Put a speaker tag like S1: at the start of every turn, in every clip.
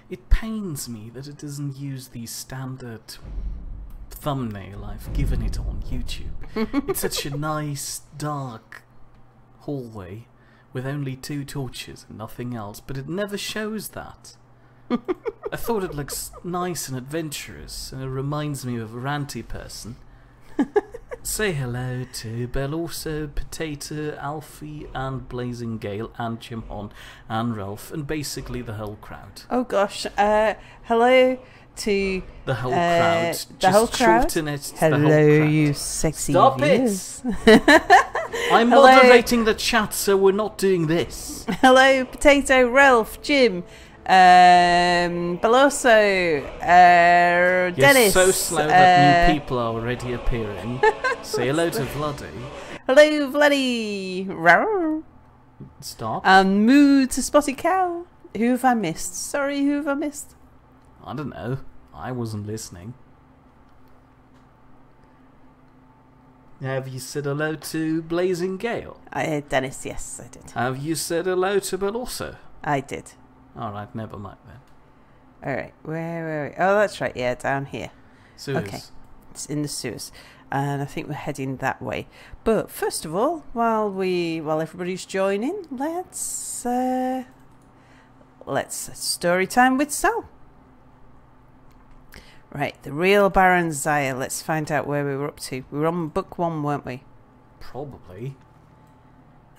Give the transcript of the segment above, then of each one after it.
S1: It pains me that it doesn't use the standard thumbnail I've given it on YouTube. It's such a nice, dark hallway with only 2 torches and nothing else, but it never shows that. I thought it looks nice and adventurous, and it reminds me of a ranty person. Say hello to Belorso, Potato, Alfie, and Blazing Gale, and Jim Hon, and Ralph, and basically the whole crowd.
S2: Oh gosh, hello to...
S1: The whole crowd.
S2: The whole crowd?
S1: Hello,
S2: the whole crowd. You sexy
S1: Stop
S2: viewers.
S1: it! I'm moderating the chat, so we're not doing this.
S2: Hello, Potato, Ralph, Jim, Beloso,
S1: You're
S2: Dennis.
S1: so slow that new people are already appearing. Say hello to Vladdy.
S2: Hello, Vladdy. Rawr.
S1: Stop.
S2: And moo to Spotty Cow. Who have I missed? Sorry, who have I missed?
S1: I don't know. I wasn't listening. Have you said hello to Blazing Gale?
S2: Dennis, yes, I did.
S1: Have you said hello to Beloso?
S2: I did.
S1: Alright, never mind then.
S2: Alright, where? Oh, that's right, yeah, down here.
S1: Sewers.
S2: Okay, it's in the sewers. And I think we're heading that way. But first of all, while everybody's joining, let's story time with Sal. Right, the real Baron Zaya. Let's find out where we were up to. We were on book 1, weren't we?
S1: Probably.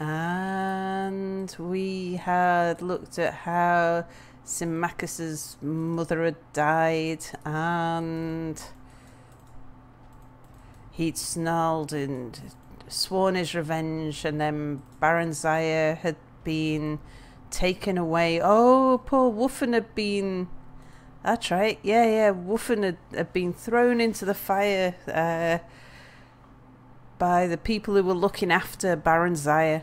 S2: And we had looked at how Symmachus's mother had died, and he'd snarled and sworn his revenge, and then Baron Zaya had been taken away. Oh, poor Wuffen had been... That's right, yeah, Wuffen had been thrown into the fire by the people who were looking after Baron Zaya.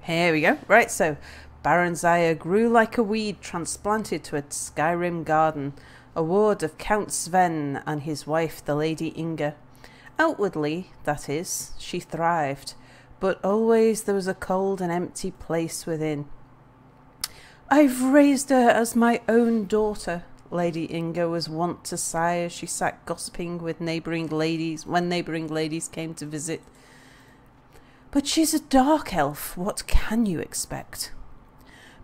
S2: Here we go. Right, so Baron Zaya grew like a weed transplanted to a Skyrim garden, a ward of Count Sven and his wife, the Lady Inga. Outwardly, that is, she thrived, but always there was a cold and empty place within. I've raised her as my own daughter, Lady Inga was wont to sigh as she sat gossiping with neighbouring ladies when neighbouring ladies came to visit. But she's a dark elf, what can you expect?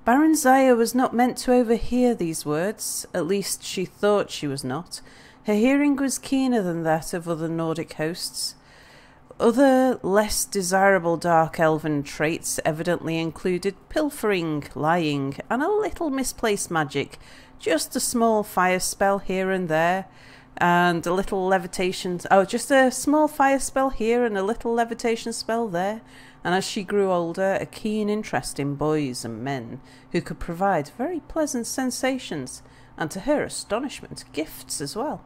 S2: Baron Zaya was not meant to overhear these words, at least she thought she was not. Her hearing was keener than that of other Nordic hosts. Other, less desirable dark elven traits evidently included pilfering, lying, and a little misplaced magic, just a small fire spell here and there, and a little levitation... Oh, just a small fire spell here and a little levitation spell there, and as she grew older, a keen interest in boys and men, who could provide very pleasant sensations, and to her astonishment, gifts as well.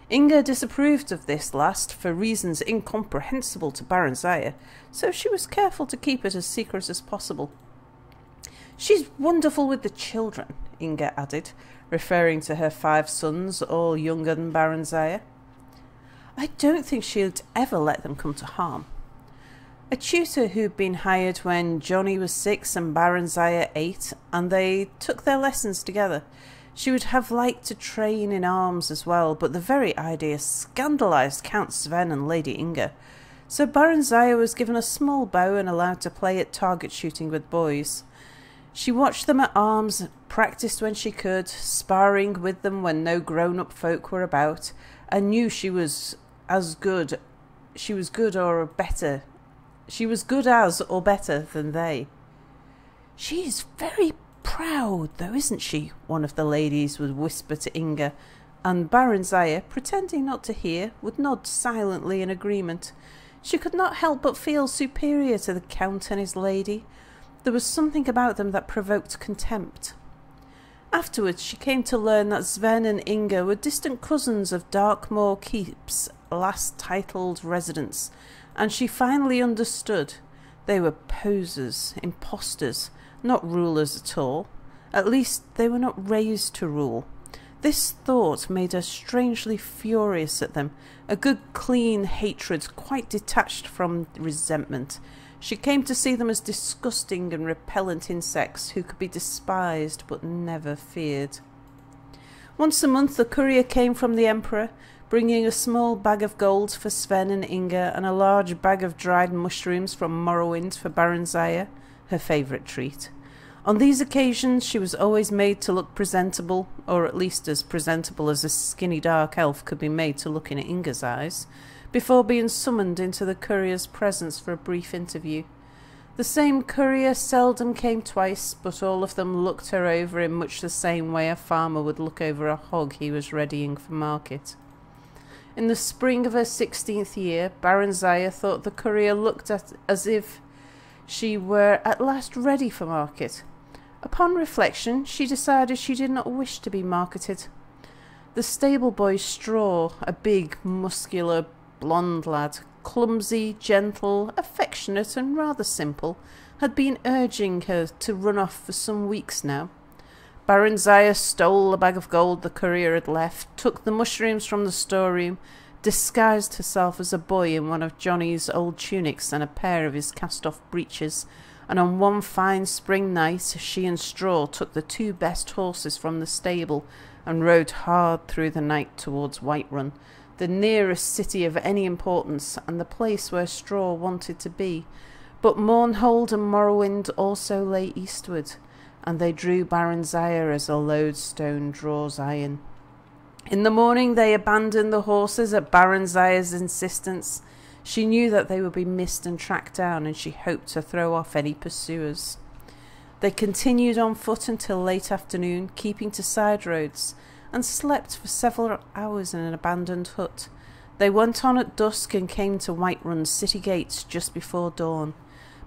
S2: Inga disapproved of this last for reasons incomprehensible to Baron Zaya, so she was careful to keep it as secret as possible. She's wonderful with the children, Inga added, referring to her 5 sons, all younger than Baron Zaya. I don't think she'd ever let them come to harm. A tutor who'd been hired when Johnny was 6 and Baron Zaya 8, and they took their lessons together. She would have liked to train in arms as well, but the very idea scandalised Count Sven and Lady Inga. So Baron Zaya was given a small bow and allowed to play at target shooting with boys. She watched them at arms, practised when she could, sparring with them when no grown-up folk were about, and knew she was good as or better than they. She's very proud, though, isn't she? One of the ladies would whisper to Inga, and Baron Zaya, pretending not to hear, would nod silently in agreement. She could not help but feel superior to the Count and his lady. There was something about them that provoked contempt. Afterwards she came to learn that Sven and Inga were distant cousins of Darkmoor Keep's last titled residents, and she finally understood. They were posers, impostors, not rulers at all. At least they were not raised to rule. This thought made her strangely furious at them, a good clean hatred quite detached from resentment. She came to see them as disgusting and repellent insects who could be despised but never feared. Once a month the courier came from the Emperor, bringing a small bag of gold for Sven and Inga and a large bag of dried mushrooms from Morrowind for Baron Zaya, her favourite treat. On these occasions she was always made to look presentable, or at least as presentable as a skinny dark elf could be made to look in Inga's eyes, before being summoned into the courier's presence for a brief interview. The same courier seldom came twice, but all of them looked her over in much the same way a farmer would look over a hog he was readying for market. In the spring of her 16th year, Baron Zaya thought the courier looked as if she were at last ready for market. Upon reflection, she decided she did not wish to be marketed. The stable boy Straw, a big, muscular, blonde lad, clumsy, gentle, affectionate and rather simple, had been urging her to run off for some weeks now. Baron Zaya stole the bag of gold the courier had left, took the mushrooms from the storeroom, disguised herself as a boy in one of Johnny's old tunics and a pair of his cast-off breeches, and on one fine spring night she and Straw took the 2 best horses from the stable and rode hard through the night towards Whiterun, the nearest city of any importance and the place where Straw wanted to be. But Mournhold and Morrowind also lay eastward, and they drew Baron Zaya as a lodestone draws iron. In the morning they abandoned the horses at Baron Zaya's insistence. She knew that they would be missed and tracked down, and she hoped to throw off any pursuers. They continued on foot until late afternoon, keeping to side roads, and slept for several hours in an abandoned hut. They went on at dusk and came to Whiterun's city gates just before dawn.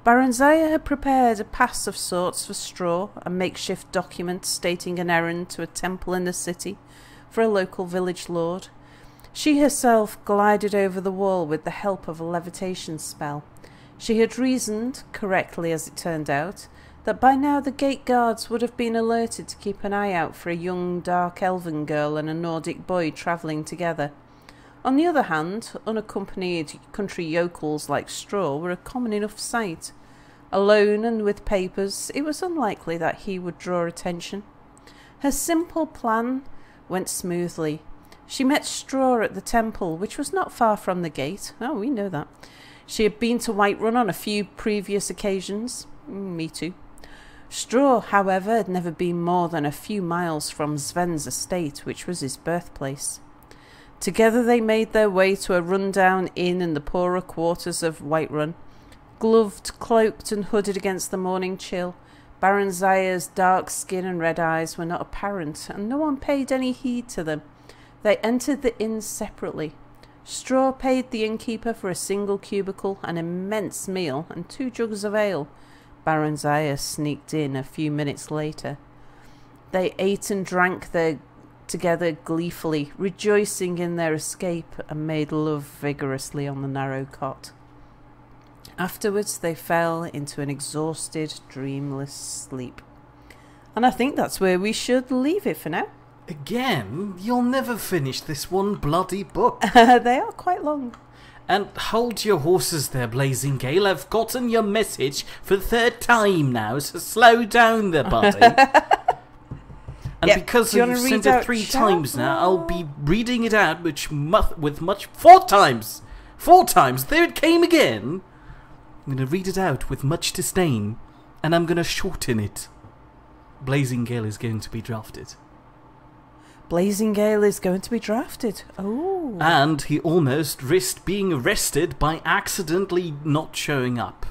S2: Baron Zaya had prepared a pass of sorts for Straw, a makeshift document stating an errand to a temple in the city for a local village lord. She herself glided over the wall with the help of a levitation spell. She had reasoned, correctly as it turned out, that by now the gate guards would have been alerted to keep an eye out for a young dark elven girl and a Nordic boy travelling together. On the other hand, unaccompanied country yokels like Straw were a common enough sight. Alone and with papers, it was unlikely that he would draw attention. Her simple plan went smoothly. She met Straw at the temple, which was not far from the gate. Oh, we know that. She had been to Whiterun on a few previous occasions. Me too. Straw, however, had never been more than a few miles from Sven's estate, which was his birthplace. Together they made their way to a run-down inn in the poorer quarters of Whiterun. Gloved, cloaked and hooded against the morning chill, Baron Zaya's dark skin and red eyes were not apparent, and no one paid any heed to them. They entered the inn separately. Straw paid the innkeeper for a single cubicle, an immense meal, and 2 jugs of ale. Baron Zaya sneaked in a few minutes later. They ate and drank together gleefully, rejoicing in their escape, and made love vigorously on the narrow cot. Afterwards they fell into an exhausted, dreamless sleep. And I think that's where we should leave it for now.
S1: Again? You'll never finish this one bloody book.
S2: They are quite long.
S1: And hold your horses there, Blazing Gale. I've gotten your message for the 3rd time now, so slow down there, buddy. And
S2: yep.
S1: because you've sent it 3 times now, I'll be reading it out with much 4 times. 4 times. There it came again. I'm going to read it out with much disdain, and I'm going to shorten it. Blazing Gale is going to be drafted.
S2: Blazing Gale is going to be drafted. Oh.
S1: And he almost risked being arrested by accidentally not showing up.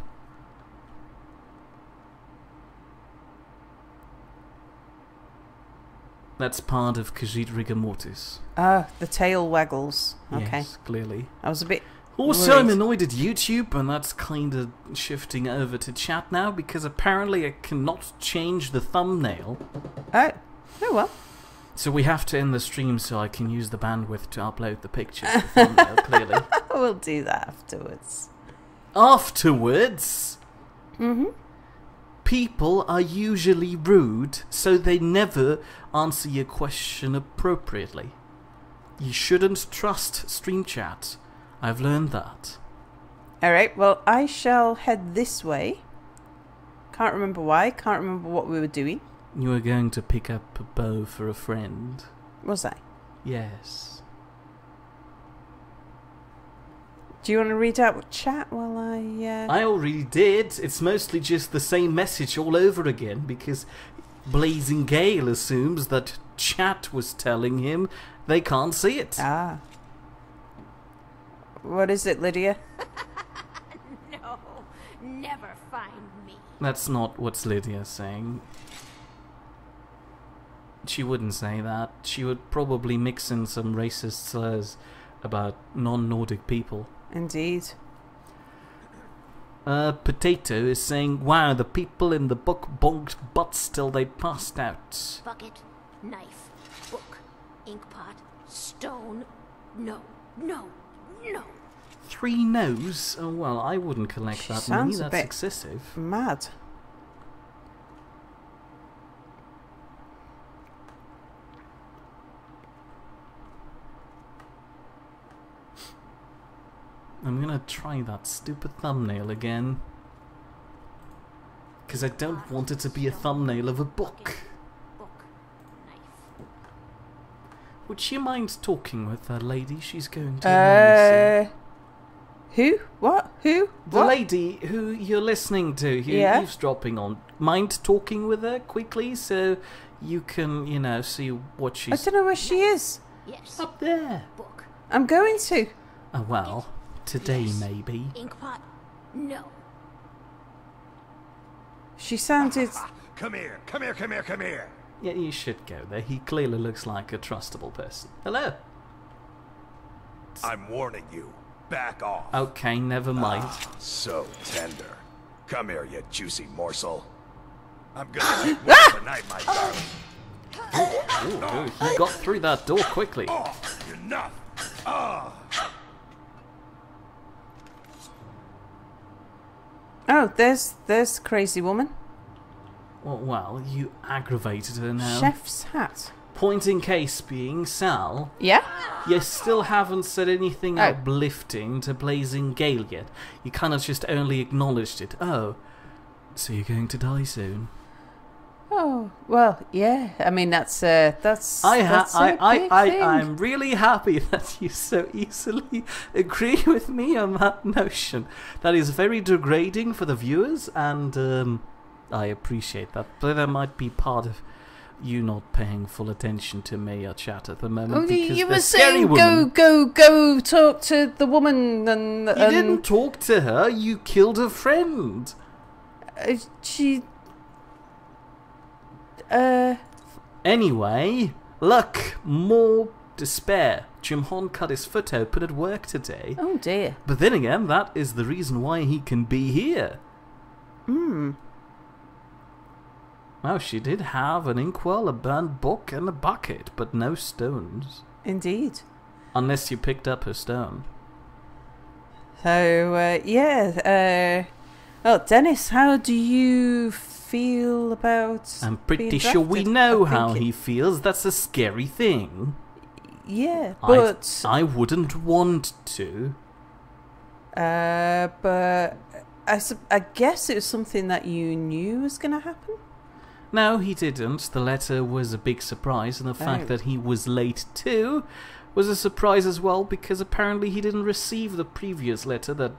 S1: That's part of Khajiit Rigor Mortis.
S2: Ah, the tail waggles. Okay.
S1: Yes, clearly.
S2: I was a bit
S1: Also,
S2: worried.
S1: I'm annoyed at YouTube, and that's kind of shifting over to chat now, because apparently I cannot change the thumbnail.
S2: Oh well.
S1: So we have to end the stream so I can use the bandwidth to upload the picture to the thumbnail, clearly.
S2: We'll do that afterwards.
S1: Afterwards?
S2: Mm-hmm.
S1: People are usually rude, so they never answer your question appropriately. You shouldn't trust stream chat. I've learned that.
S2: Alright, well, I shall head this way. Can't remember why. Can't remember what we were doing.
S1: You were going to pick up a bow for a friend.
S2: Was I?
S1: Yes.
S2: Do you want to read out chat while I...
S1: I already did. It's mostly just the same message all over again because Blazing Gale assumes that chat was telling him they can't see it.
S2: Ah. What is it, Lydia?
S3: No, never find me.
S1: That's not what Lydia's saying. She wouldn't say that. She would probably mix in some racist slurs about non-Nordic people.
S2: Indeed.
S1: Potato is saying, wow, the people in the book bonked butts till they passed out.
S3: Bucket, knife, book, ink pot, stone. No, no, no.
S1: 3 no's? Oh, well, I wouldn't collect
S2: She
S1: that many.
S2: sounds a
S1: That's
S2: bit
S1: excessive.
S2: mad.
S1: I'm gonna try that stupid thumbnail again. Because I don't want it to be a thumbnail of a book.
S3: Book, knife.
S1: Would you mind talking with that lady? She's going to
S2: Who? What? Who?
S1: the
S2: What?
S1: lady who you're listening to, who
S2: Yeah?
S1: eavesdropping on. Mind talking with her quickly so you can, you know, see what
S2: I
S1: she's...
S2: don't know where she is.
S3: Yes.
S1: Up there.
S3: Book,
S2: I'm going to.
S1: Oh, well, today
S3: Yes.
S1: maybe.
S3: ink pot. No.
S2: She sounded...
S4: Come here, come here, come here, come here.
S1: Yeah, you should go there. He clearly looks like a trustable person. Hello?
S4: I'm warning you. Back off.
S1: Okay, never mind.
S4: So tender. Come here, you juicy morsel. I'm gonna make one tonight, my darling.
S1: Ooh, he got through that door quickly.
S4: Oh, enough. Ah.
S2: Oh, there's crazy woman.
S1: Well, you aggravated her now.
S2: Chef's hat.
S1: Point in case being, Sal,
S2: Yeah?
S1: you still haven't said anything
S2: Oh.
S1: uplifting to Blazing Gale yet. You kind of just only acknowledged it. Oh, so you're going to die soon?
S2: Oh, well, yeah. I mean, that's a big thing.
S1: I'm really happy that you so easily agree with me on that notion. That is very degrading for the viewers, and I appreciate that. But that might be part of you not paying full attention to me or chat at the moment.
S2: Oh,
S1: because
S2: you
S1: the
S2: were
S1: scary
S2: saying
S1: woman,
S2: go talk to the woman and...
S1: You didn't talk to her, you killed a friend.
S2: She...
S1: Anyway, luck, more despair. Jim Hon cut his foot open at work today.
S2: Oh, dear.
S1: But then again, that is the reason why he can be here.
S2: Hmm.
S1: Well, she did have an inkwell, a burned book, and a bucket, but no stones.
S2: Indeed.
S1: Unless you picked up her stone.
S2: So, yeah. Well, Dennis, how do you feel about...
S1: I'm pretty
S2: being
S1: sure we
S2: drafted?
S1: know
S2: I
S1: how
S2: think
S1: he feels. That's a scary thing.
S2: Yeah, but...
S1: I wouldn't want to.
S2: But I guess it was something that you knew was going to happen?
S1: No, he didn't. The letter was a big surprise, and the fact
S2: Oh.
S1: that he was late too was a surprise as well, because apparently he didn't receive the previous letter that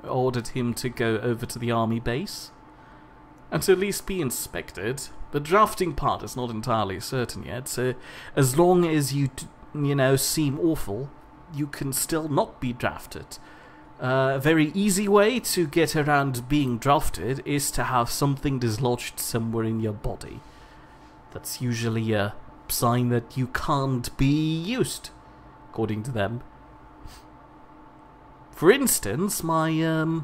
S1: ordered him to go over to the army base and to at least be inspected. The drafting part is not entirely certain yet, so as long as you seem awful, you can still not be drafted. A very easy way to get around being drafted is to have something dislodged somewhere in your body. That's usually a sign that you can't be used, according to them. For instance, my, who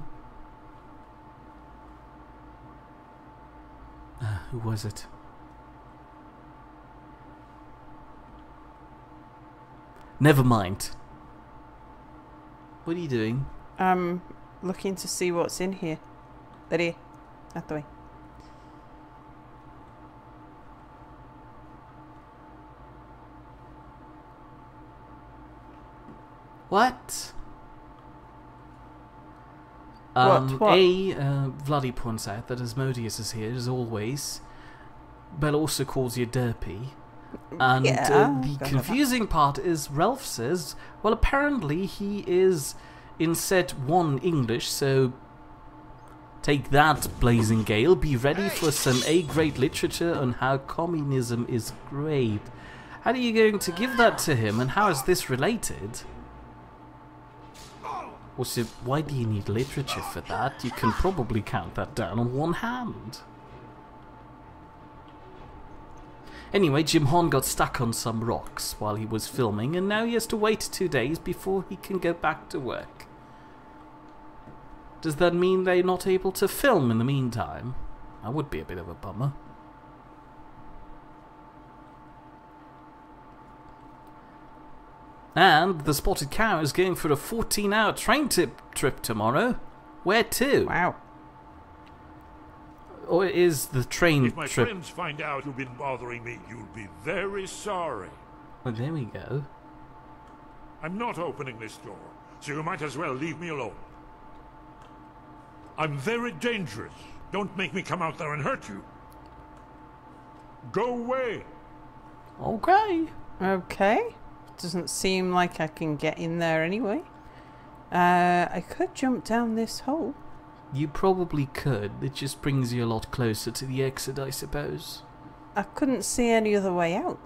S1: was it? Never mind. What are you doing?
S2: I'm looking to see what's in here. Lydia, out the way.
S1: What?
S2: What?
S1: Vladdy points out that Asmodeus is here, as always. Belle also calls you derpy. And the confusing part is Ralph says, well, apparently he is in set 1 English, so take that, Blazing Gale. Be ready for some A-grade literature on how communism is great. How are you going to give that to him, and how is this related? Also, why do you need literature for that? You can probably count that down on one hand. Anyway, Jim Horn got stuck on some rocks while he was filming, and now he has to wait 2 days before he can go back to work. Does that mean they're not able to film in the meantime? That would be a bit of a bummer. And the Spotted Cow is going for a 14-hour train trip tomorrow. Where to?
S2: Wow.
S1: Or is the train
S5: If my
S1: trip...
S5: friends find out you've been bothering me, you'll be very sorry.
S1: Well, there we go.
S5: I'm not opening this door, so you might as well leave me alone. I'm very dangerous. Don't make me come out there and hurt you. Go away.
S1: Okay.
S2: Okay. Doesn't seem like I can get in there anyway. I could jump down this hole.
S1: You probably could. It just brings you a lot closer to the exit, I suppose.
S2: I couldn't see any other way out.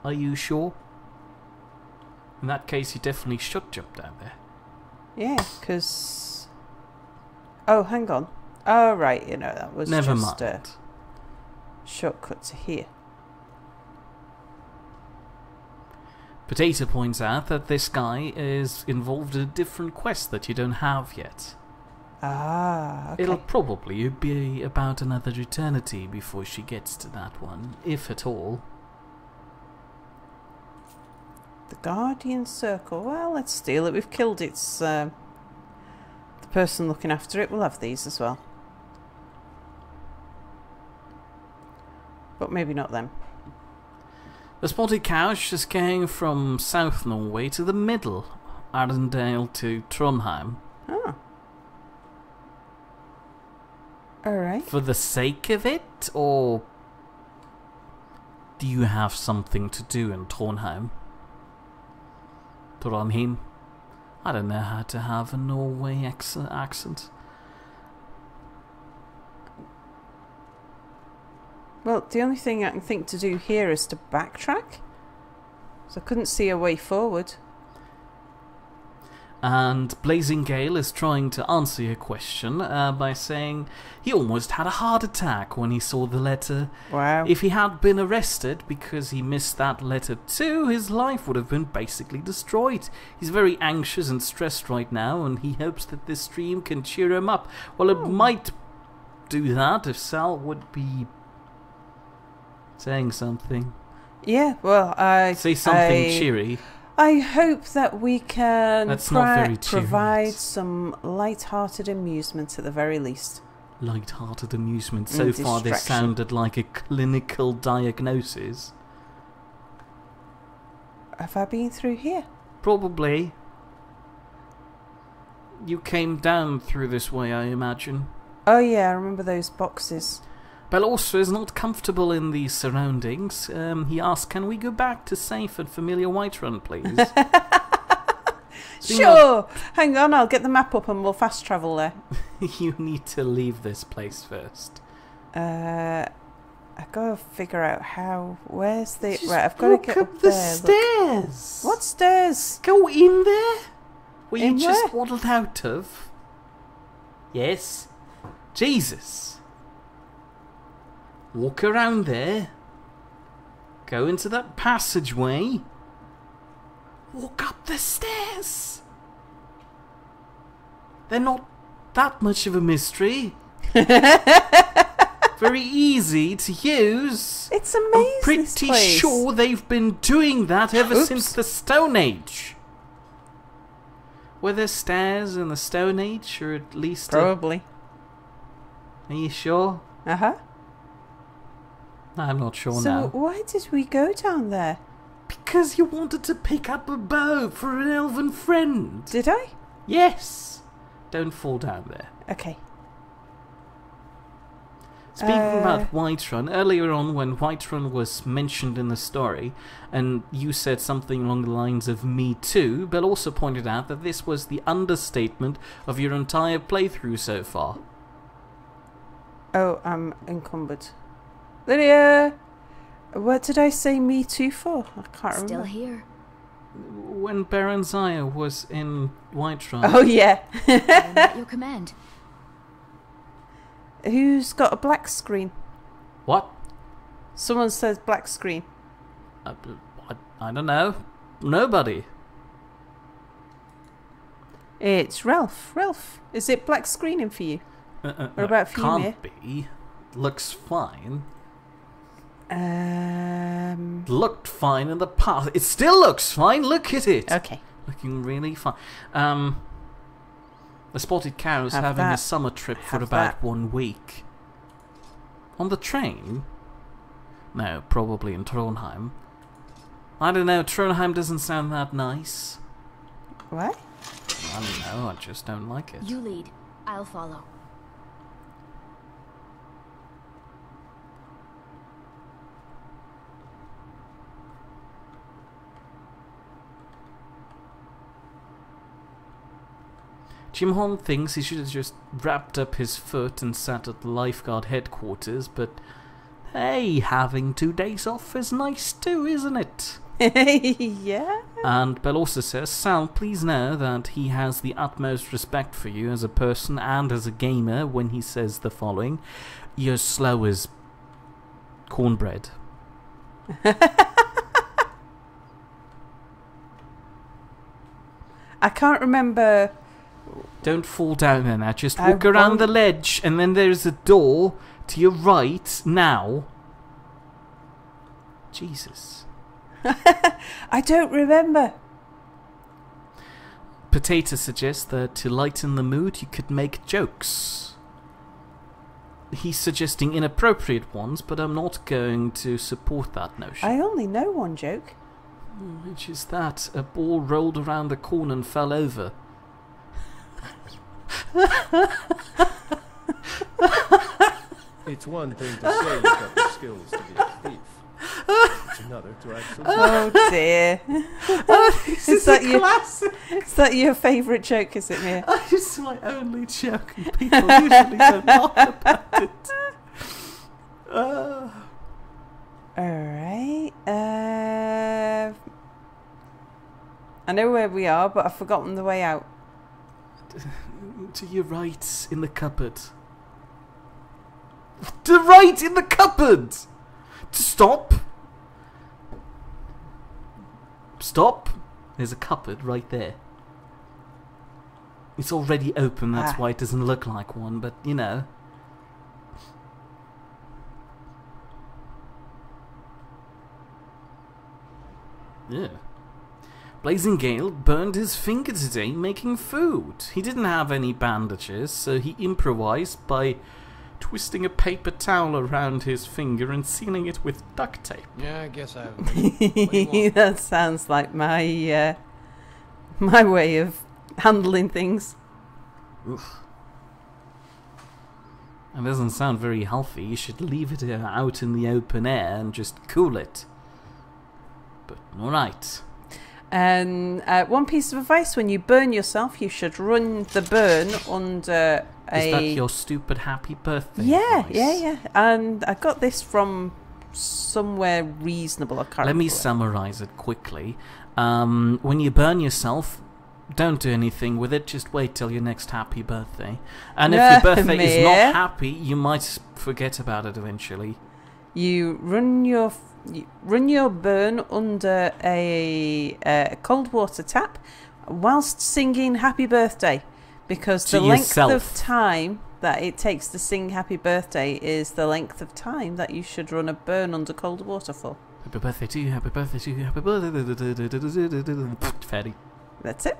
S1: Are you sure? In that case, you definitely should jump down there.
S2: Yeah, because... Oh, hang on. Oh, right, you know, that was
S1: Never
S2: just
S1: mind.
S2: a shortcut to here.
S1: Potato points out that this guy is involved in a different quest that you don't have yet.
S2: Ah, okay.
S1: It'll probably be about another eternity before she gets to that one, if at all.
S2: The Guardian Circle. Well, let's steal it. We've killed its... the person looking after it will have these as well. But maybe not them.
S1: The Spotted Cow is just going from South Norway to the middle, Arendelle to Trondheim.
S2: Oh. Alright.
S1: For the sake of it, or do you have something to do in Trondheim? Trondheim? I don't know how to have a Norway accent.
S2: Well, the only thing I can think to do here is to backtrack. So I couldn't see a way forward.
S1: And Blazing Gale is trying to answer your question by saying he almost had a heart attack when he saw the letter.
S2: Wow.
S1: If he had been arrested because he missed that letter too, his life would have been basically destroyed. He's very anxious and stressed right now, and he hopes that this stream can cheer him up. Well, it might do that if Sal would be saying something.
S2: Yeah, well,
S1: Say something cheery.
S2: I hope that we can
S1: That's not very cheery.
S2: provide some light-hearted amusement at the very least.
S1: Light-hearted amusement. So far this
S2: distraction.
S1: sounded like a clinical diagnosis.
S2: Have I been through here?
S1: Probably. You came down through this way, I imagine.
S2: Oh yeah, I remember those boxes.
S1: Bell also is not comfortable in these surroundings. He asks, can we go back to safe and familiar Whiterun, please?
S2: Sure! Hang on, I'll get the map up and we'll fast travel there.
S1: You need to leave this place first.
S2: I gotta figure out how... Where's the...
S1: Just
S2: right, I've got to
S1: walk
S2: get
S1: up
S2: up
S1: the
S2: there.
S1: stairs.
S2: Look. What stairs?
S1: Go in there. Where
S2: In
S1: you just
S2: where?
S1: waddled out of. Yes. Jesus. Walk around there. Go into that passageway. Walk up the stairs. They're not that much of a mystery. Very easy to use.
S2: It's amazing.
S1: I'm pretty
S2: this place.
S1: sure they've been doing that ever
S2: Oops.
S1: since the Stone Age. Were there stairs in the Stone Age, or at least...
S2: Probably.
S1: Are you sure?
S2: Uh-huh.
S1: I'm not sure
S2: So
S1: now.
S2: why did we go down there?
S1: Because you wanted to pick up a bow for an elven friend.
S2: Did I?
S1: Yes. Don't fall down there.
S2: Okay.
S1: Speaking about Whiterun, earlier on when Whiterun was mentioned in the story, and you said something along the lines of "me too," Bill also pointed out that this was the understatement of your entire playthrough so far.
S2: Oh, I'm encumbered. Lydia! What did I say me too for? I can't remember.
S3: Still here.
S1: When Baron Zaya was in Whiterun.
S2: Oh, yeah.
S3: I'm at your command.
S2: Who's got a black screen?
S1: What?
S2: Someone says black screen.
S1: I don't know. Nobody.
S2: It's Ralph. Ralph, is it black screening for you? What about for you, Mia?
S1: Can't be. Looks fine.
S2: Looked
S1: fine in the past. It still looks fine. Look at it.
S2: Okay.
S1: Looking really fine. The Spotted Cow is having a summer trip for about 1 week. On the train? No, probably in Trondheim. I don't know. Trondheim doesn't sound that nice.
S2: What?
S1: I don't know. I just don't like it.
S3: You lead. I'll follow.
S1: Jim Horn thinks he should have just wrapped up his foot and sat at the lifeguard headquarters, but hey, having 2 days off is nice too, isn't it?
S2: Yeah.
S1: And Bell also says, Sal, please know that he has the utmost respect for you as a person and as a gamer when he says the following: you're slow as cornbread.
S2: I can't remember.
S1: Don't fall down there now. Just walk around the ledge, and then there's a door to your right now. Jesus.
S2: I don't remember.
S1: Potato suggests that to lighten the mood, you could make jokes. He's suggesting inappropriate ones, but I'm not going to support that notion.
S2: I only know one joke.
S1: Which is that a ball rolled around the corner and fell over.
S6: It's one thing to say you've got the skills to be a thief. It's another to actually...
S2: Oh dear. Is that your favourite joke, is it, Mia?
S1: It's my only joke, and people usually don't laugh about it.
S2: Alright. I know where we are, but I've forgotten the way out.
S1: To your right, in the cupboard. To right, in the cupboard! Stop! Stop! There's a cupboard right there. It's already open, that's why it doesn't look like one, but you know. Yeah. Blazing Gale burned his finger today making food. He didn't have any bandages, so he improvised by twisting a paper towel around his finger and sealing it with duct tape.
S6: Yeah, I guess I...
S2: That sounds like my my way of handling things.
S1: Oof. It doesn't sound very healthy. You should leave it out in the open air and just cool it. But alright.
S2: And one piece of advice: when you burn yourself, you should run the burn under a...
S1: Is that your stupid happy birthday
S2: Yeah,
S1: advice?
S2: yeah. And I got this from somewhere reasonable. I can't
S1: Let me
S2: remember.
S1: summarize it quickly. When you burn yourself, don't do anything with it. Just wait till your next happy birthday. And if your birthday is not happy, you might forget about it eventually.
S2: You run your burn under a cold water tap whilst singing happy birthday, because the length of time that it takes to sing happy birthday is the length of time that you should run a burn under cold water for.
S1: Happy birthday to you, happy birthday to you, happy birthday. Fatty.
S2: That's it.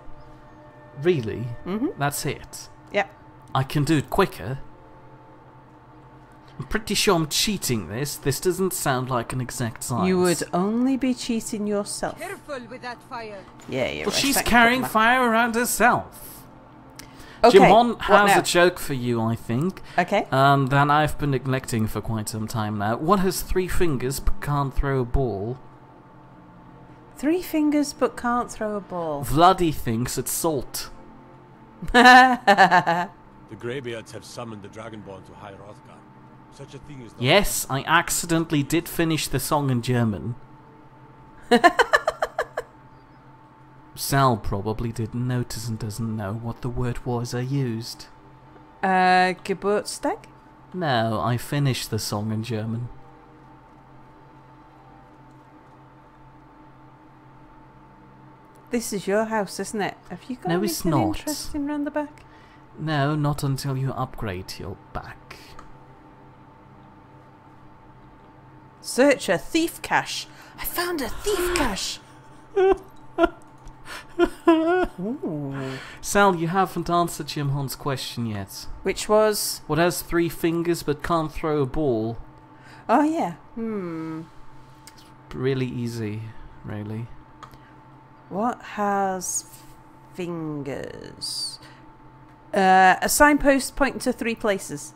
S1: Really?
S2: Mm-hmm.
S1: That's it?
S2: Yeah.
S1: I can do it quicker. I'm pretty sure I'm cheating this. This doesn't sound like an exact science.
S2: You would only be cheating yourself.
S7: Careful with that fire.
S2: Yeah, you're
S1: Well,
S2: right.
S1: she's
S2: Thank you,
S1: carrying
S2: Dwemer.
S1: fire around herself.
S2: Okay,
S1: Jimon
S2: what
S1: has
S2: now?
S1: a joke for you, I think.
S2: Okay.
S1: That I've been neglecting for quite some time now. What has 3 fingers but can't throw a ball?
S2: 3 fingers but can't throw a ball.
S1: Vladdy thinks it's salt.
S6: The Greybeards have summoned the Dragonborn to High Hrothgar. Such a thing is not...
S1: Yes, I accidentally did finish the song in German. Sal probably didn't notice and doesn't know what the word was I used.
S2: Geburtstag?
S1: No, I finished the song in German.
S2: This is your house, isn't it? Have you got
S1: No, it's
S2: anything
S1: not.
S2: interesting round the back?
S1: No, not until you upgrade your back.
S2: Search a thief cache. I found a thief cache. Ooh.
S1: Sal, you haven't answered Jim Hunt's question yet.
S2: Which was?
S1: What has 3 fingers but can't throw a ball?
S2: Oh yeah.
S1: Really easy, really.
S2: What has fingers? A signpost pointing to 3 places.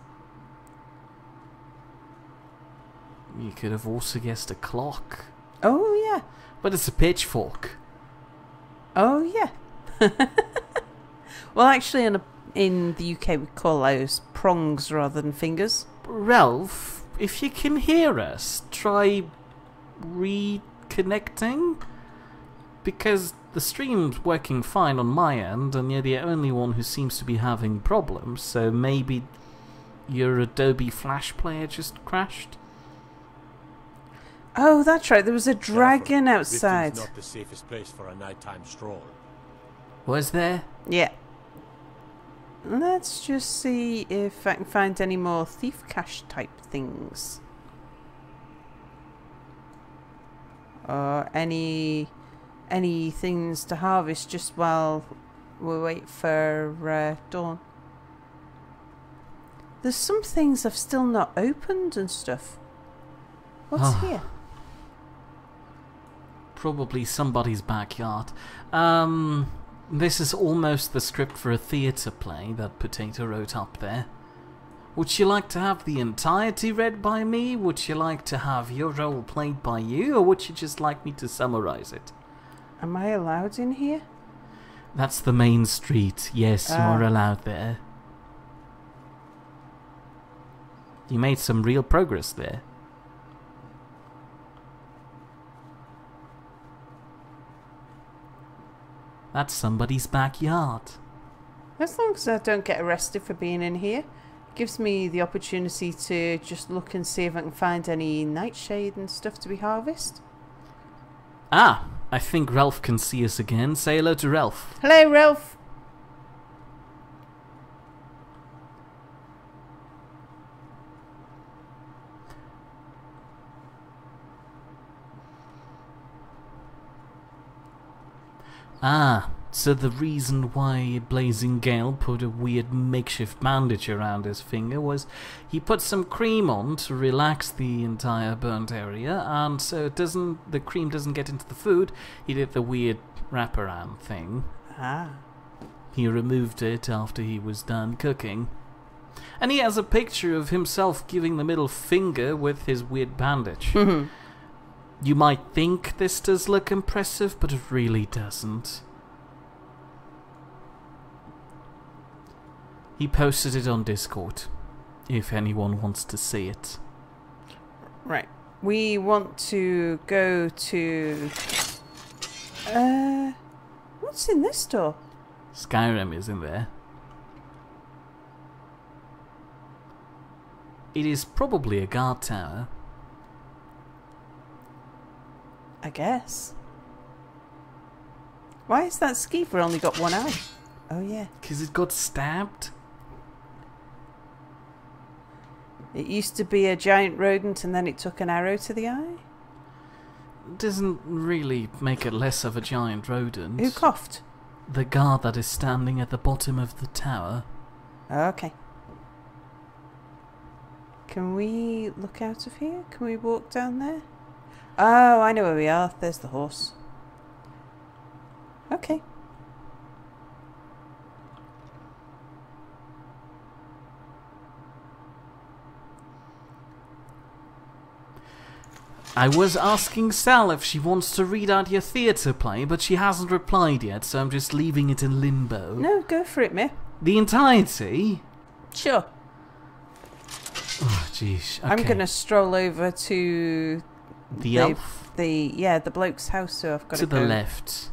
S1: You could have also guessed a clock.
S2: Oh yeah.
S1: But it's a pitchfork.
S2: Oh yeah. Well, actually, in the UK, we call those prongs rather than fingers.
S1: Ralph, if you can hear us, try reconnecting? Because the stream's working fine on my end, and you're the only one who seems to be having problems, so maybe your Adobe Flash player just crashed?
S2: Oh, that's right. There was a dragon outside.
S6: Riften's not the safest place for a nighttime stroll.
S1: Was there?
S2: Yeah. Let's just see if I can find any more thief cache type things. Or any things to harvest just while we wait for dawn. There's some things I've still not opened and stuff. What's here?
S1: Probably somebody's backyard. This is almost the script for a theatre play that Potato wrote up there. Would you like to have the entirety read by me? Would you like to have your role played by you? Or would you just like me to summarize it?
S2: Am I allowed in here?
S1: That's the main street. Yes, you are allowed there. You made some real progress there. That's somebody's backyard.
S2: As long as I don't get arrested for being in here. Gives me the opportunity to just look and see if I can find any nightshade and stuff to be harvested.
S1: Ah, I think Ralph can see us again. Say hello to Ralph.
S2: Hello, Ralph.
S1: Ah, so the reason why Blazing Gale put a weird makeshift bandage around his finger was he put some cream on to relax the entire burnt area, and so the cream doesn't get into the food. He did the weird wraparound thing.
S2: Ah.
S1: He removed it after he was done cooking. And he has a picture of himself giving the middle finger with his weird bandage. You might think this does look impressive, but it really doesn't. He posted it on Discord, if anyone wants to see it.
S2: Right. We want to go to... what's in this door?
S1: Skyrim is in there. It is probably a guard tower.
S2: I guess. Why has that skeever only got one eye? Oh yeah.
S1: Because it got stabbed?
S2: It used to be a giant rodent and then it took an arrow to the eye?
S1: Doesn't really make it less of a giant rodent.
S2: Who coughed?
S1: The guard that is standing at the bottom of the tower.
S2: Okay. Can we look out of here? Can we walk down there? Oh, I know where we are. There's the horse. Okay.
S1: I was asking Sal if she wants to read out your theatre play, but she hasn't replied yet, so I'm just leaving it in limbo.
S2: No, go for it, mate.
S1: The entirety?
S2: Sure.
S1: Oh, jeez. Okay.
S2: I'm going to stroll over to...
S1: The elf?
S2: The bloke's house, so I've got to go...
S1: To the left.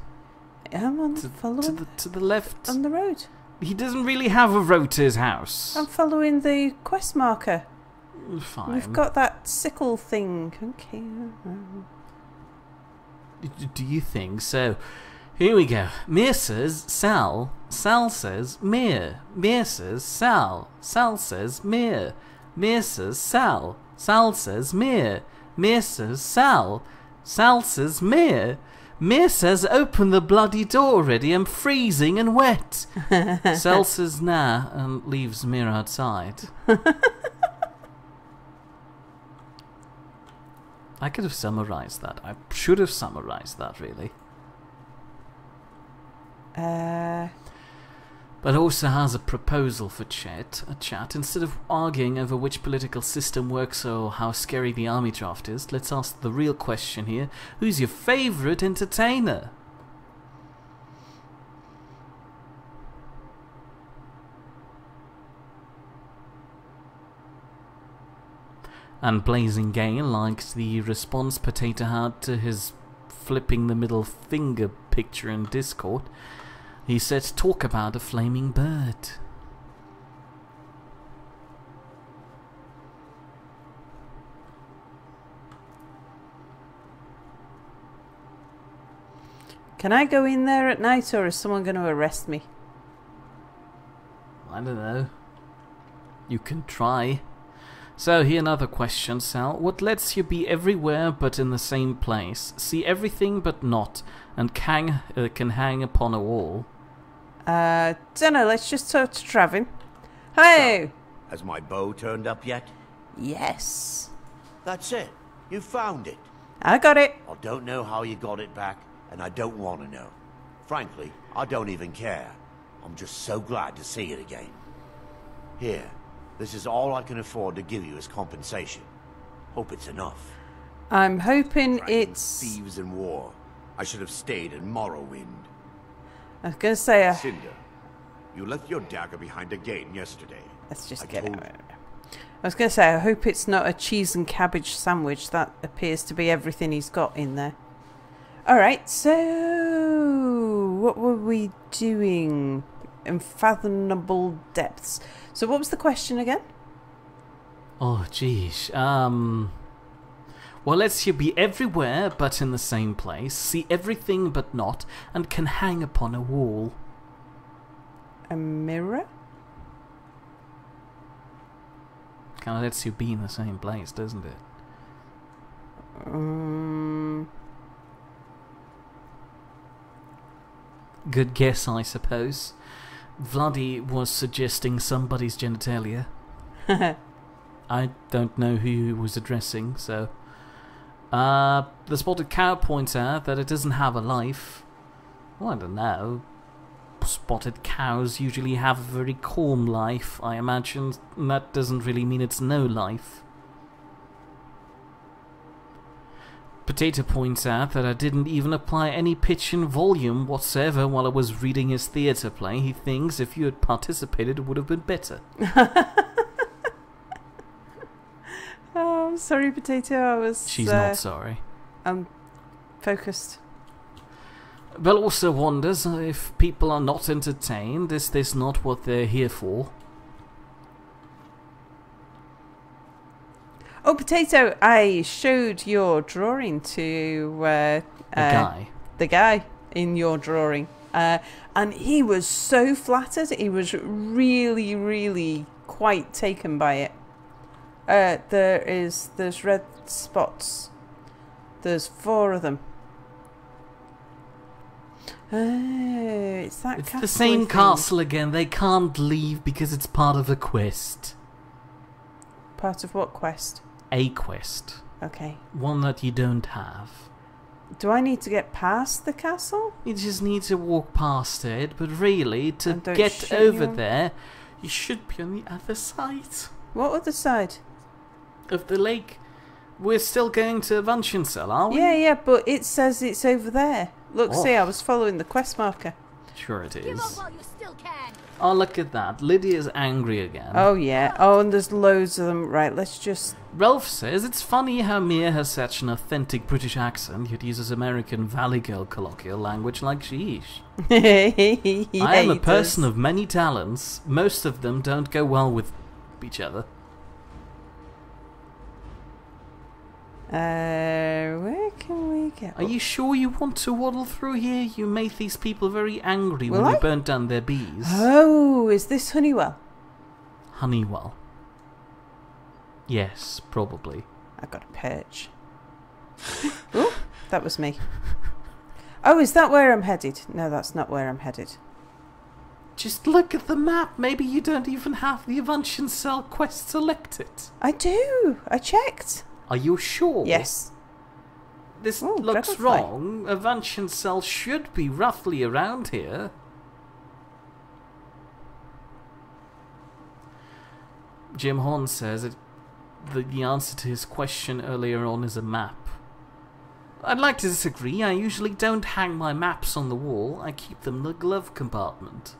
S2: I'm following...
S1: To the left?
S2: On the road.
S1: He doesn't really have a road to his house.
S2: I'm following the quest marker.
S1: Fine.
S2: We've got that sickle thing. Okay.
S1: Do you think so? Here we go. Mir says Sal. Sal says Mir. Mir says Sal. Sal says Mir. Mir says Sal. Sal says Mir. Mir says Sal. Sal says Mir. Mir says open the bloody door already. I'm freezing and wet. Sal says nah and leaves Mir outside. I could have summarised that. I should have summarised that, really. But also has a proposal for a chat. Instead of arguing over which political system works or how scary the army draft is, let's ask the real question here. Who's your favourite entertainer? And Blazing Gale likes the response Potato had to his flipping the middle finger picture in Discord. He said, talk about a flaming bird.
S2: Can I go in there at night, or is someone going to arrest me?
S1: I don't know. You can try. So, here another question, Sal. What lets you be everywhere but in the same place? See everything but not, and can hang upon a wall?
S2: Dunno, let's just talk to Travin. Hey!
S4: So, has my bow turned up yet?
S2: Yes.
S4: That's it. You found it.
S2: I got it.
S4: I don't know how you got it back, and I don't want to know. Frankly, I don't even care. I'm just so glad to see it again. Here. This is all I can afford to give you as compensation. Hope it's enough.
S2: I'm hoping
S4: Dragons,
S2: it's...
S4: thieves and war. I should have stayed in Morrowind.
S2: I was going to say...
S4: Cinder, you left your dagger behind the gate yesterday.
S2: Let's just get it. I was going to say, I hope it's not a cheese and cabbage sandwich. That appears to be everything he's got in there. Alright, so... what were we doing? Unfathomable depths. So what was the question again?
S1: Oh, geez. Well, lets you be everywhere but in the same place, see everything but not, and can hang upon a wall.
S2: A mirror?
S1: Kind of lets you be in the same place, doesn't it? Good guess, I suppose. Vladdy was suggesting somebody's genitalia. I don't know who he was addressing, so... the Spotted Cow points out that it doesn't have a life. Well, I don't know. Spotted cows usually have a very calm life, I imagine. And that doesn't really mean it's no life. Potato points out that I didn't even apply any pitch and volume whatsoever while I was reading his theatre play. He thinks if you had participated, it would have been better.
S2: Oh, I'm sorry, Potato. I was...
S1: She's not sorry.
S2: I'm focused.
S1: Bell also wonders if people are not entertained. Is this not what they're here for?
S2: Oh, Potato, I showed your drawing to
S1: The guy.
S2: The guy in your drawing. And he was so flattered. He was really, really quite taken by it. There's red spots. There's 4 of them. Oh, it's that
S1: It's
S2: castle
S1: the same
S2: thing.
S1: castle again. They can't leave because it's part of a quest.
S2: Part of what quest?
S1: A quest.
S2: Okay.
S1: One that you don't have.
S2: Do I need to get past the castle?
S1: You just need to walk past it, but really, to
S2: And don't
S1: get
S2: shoot
S1: over
S2: you?
S1: there, you should be on the other side
S2: What other side?
S1: of the lake. we're still going to Vanshincell, are we?
S2: Yeah, but it says it's over there. Look, see, I was following the quest marker.
S1: Sure it
S3: Give up
S1: is.
S3: while you still can.
S1: Oh, look at that. Lydia's angry again.
S2: Oh, yeah. Oh, and there's loads of them. Right, let's just...
S1: Ralph says, it's funny how Mia has such an authentic British accent, yet uses American Valley Girl colloquial language like sheesh.
S2: Yeah,
S1: I am a
S2: he
S1: person
S2: does.
S1: of many talents. Most of them don't go well with each other.
S2: Where can we get...
S1: Are you sure you want to waddle through here? You made these people very angry
S2: Will
S1: when you
S2: I?
S1: burnt down their bees.
S2: Oh, is this Honeywell?
S1: Honeywell. Yes, probably.
S2: I got a perch. Oh, that was me. Oh, is that where I'm headed? No, that's not where I'm headed.
S1: Just look at the map. Maybe you don't even have the Vanshincell quest selected.
S2: I do. I checked.
S1: Are you sure?
S2: Yes.
S1: This
S2: Ooh,
S1: looks
S2: dragonfly.
S1: wrong. A Vanshincell should be roughly around here. Jim Horn says the answer to his question earlier on is a map. I'd like to disagree. I usually don't hang my maps on the wall. I keep them in the glove compartment.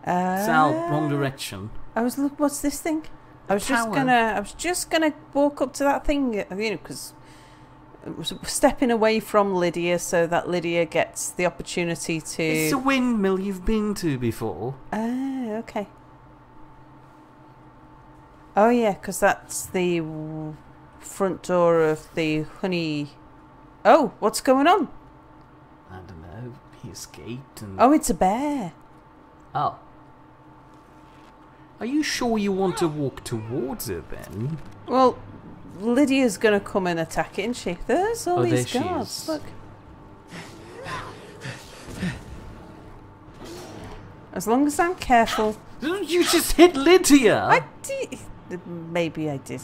S1: Sal, wrong direction.
S2: I was look. What's this thing? I was
S1: Tower.
S2: just gonna walk up to that thing, you know, because stepping away from Lydia so that Lydia gets the opportunity to.
S1: It's a windmill you've been to before.
S2: Ah, okay. Oh yeah, because that's the front door of the honey. Oh, what's going on?
S1: I don't know. He escaped and...
S2: Oh, it's a bear.
S1: Oh. Are you sure you want to walk towards it then?
S2: Well, Lydia's gonna come and attack it, isn't she? There's all
S1: Oh,
S2: these
S1: there she
S2: guards.
S1: is.
S2: Look. As long as I'm careful.
S1: You just hit Lydia!
S2: I did. Maybe I did.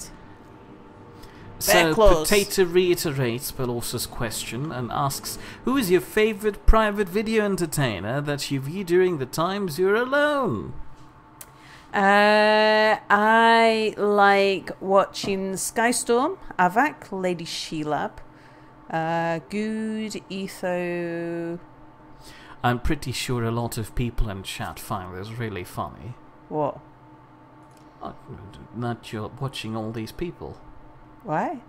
S1: So,
S2: Bear claws.
S1: Potato reiterates Pelorsa's question and asks, who is your favourite private video entertainer that you view during the times you're alone?
S2: I like watching Skystorm, Avak, Lady Shelab, Good, Etho.
S1: I'm pretty sure a lot of people in chat find this really funny.
S2: What?
S1: That you're watching all these people.
S2: Why?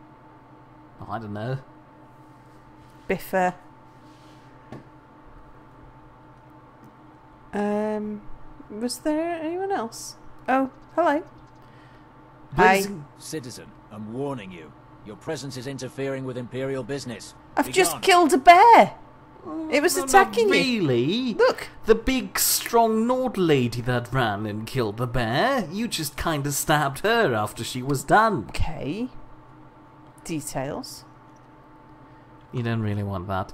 S1: I don't know.
S2: Biffa. Was there anyone else? Oh, hello. Hi.
S7: Citizen, I'm warning you. Your presence is interfering with Imperial business.
S2: I've
S7: Be
S2: just
S7: gone.
S2: killed a bear. It was
S1: No,
S2: attacking
S1: not
S2: you.
S1: really.
S2: Look.
S1: The big, strong Nord lady that ran and killed the bear. You just kind of stabbed her after she was done.
S2: Okay. Details.
S1: You don't really want that.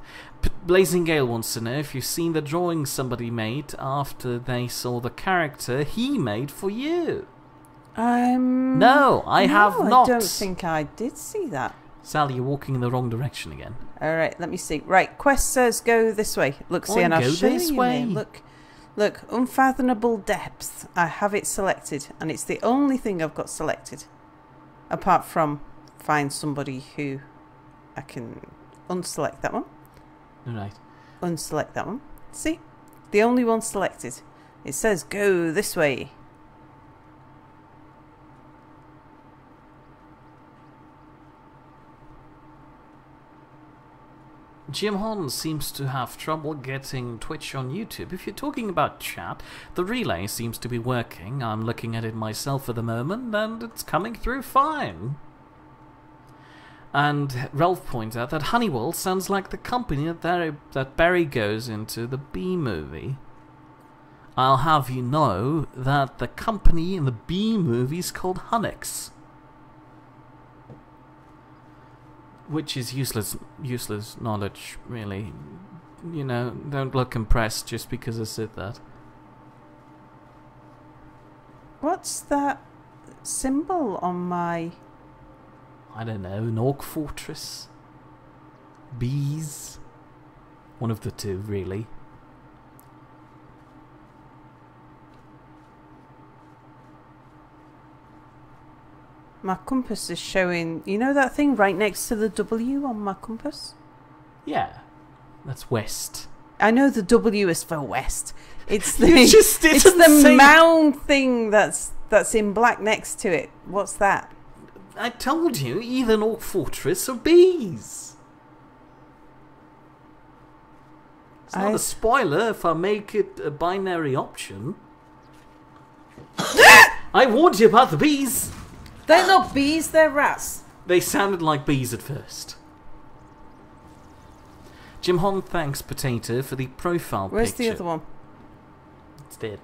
S1: Blazing Gale wants to know if you've seen the drawing somebody made after they saw the character he made for you. No, I have not.
S2: I don't think I did see that.
S1: Sally, you're walking in the wrong direction again.
S2: Alright, let me see. Right, quest says go this way. Look, see,
S1: Oh,
S2: and I'll
S1: go
S2: show
S1: this
S2: you
S1: way.
S2: now. Look, unfathomable depth. I have it selected, and it's the only thing I've got selected. Apart from find somebody who I can unselect that one.
S1: Alright.
S2: Unselect that one. See? The only one selected. It says go this way.
S1: Jim Hon seems to have trouble getting Twitch on YouTube. If you're talking about chat, the relay seems to be working. I'm looking at it myself at the moment, and it's coming through fine. And Ralph points out that Honeywell sounds like the company that Barry goes into the B movie. I'll have you know that the company in the B movie is called Hunix. Which is useless knowledge, really. You know, don't look impressed just because I said that.
S2: What's that symbol on my...
S1: I don't know, an orc fortress? Bees? One of the two, really.
S2: My compass is showing... You know that thing right next to the W on my compass?
S1: Yeah. That's west.
S2: I know the W is for west. It's the
S1: You just didn't
S2: it's the
S1: say-
S2: mound thing that's in black next to it. What's that?
S1: I told you, either an orc fortress or bees. It's not a spoiler if I make it a binary option. I warned you about the bees.
S2: They're not bees, they're rats.
S1: They sounded like bees at first. Jim Hong thanks Potato for the profile
S2: Where's
S1: picture.
S2: the other one?
S1: It's dead.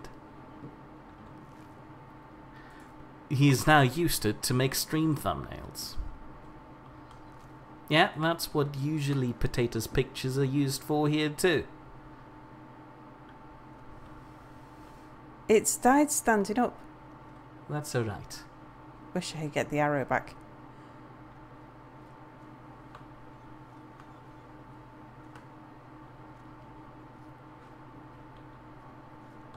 S1: He is now used it to make stream thumbnails. Yeah, that's what usually Potato's pictures are used for here too.
S2: It's died standing up.
S1: That's alright.
S2: Wish I could get the arrow back.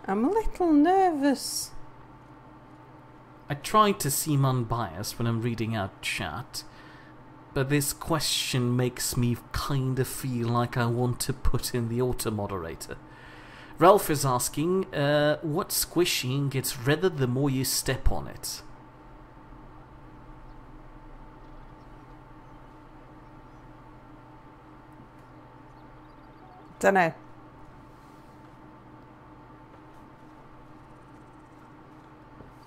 S2: I'm a little nervous.
S1: I try to seem unbiased when I'm reading out chat, but this question makes me kind of feel like I want to put in the auto-moderator. Ralph is asking, what squishing gets redder the more you step on it?
S2: Dunno.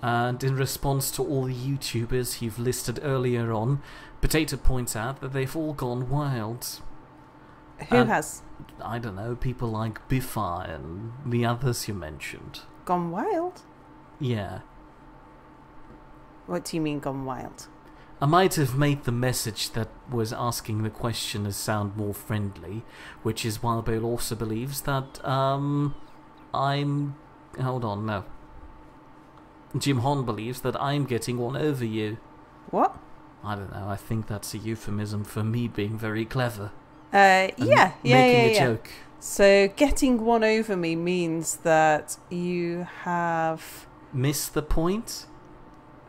S1: And in response to all the YouTubers you've listed earlier on, Potato points out that they've all gone wild.
S2: Who has?
S1: I don't know, people like Biffy and the others you mentioned.
S2: Gone wild?
S1: Yeah.
S2: What do you mean gone wild?
S1: I might have made the message that was asking the question sound more friendly, which is why Bill also believes that, Hold on, no. Jim Hon believes that I'm getting one over you.
S2: What?
S1: I don't know, I think that's a euphemism for me being very clever.
S2: Making
S1: a joke.
S2: So getting one over me means that you have
S1: Miss the point?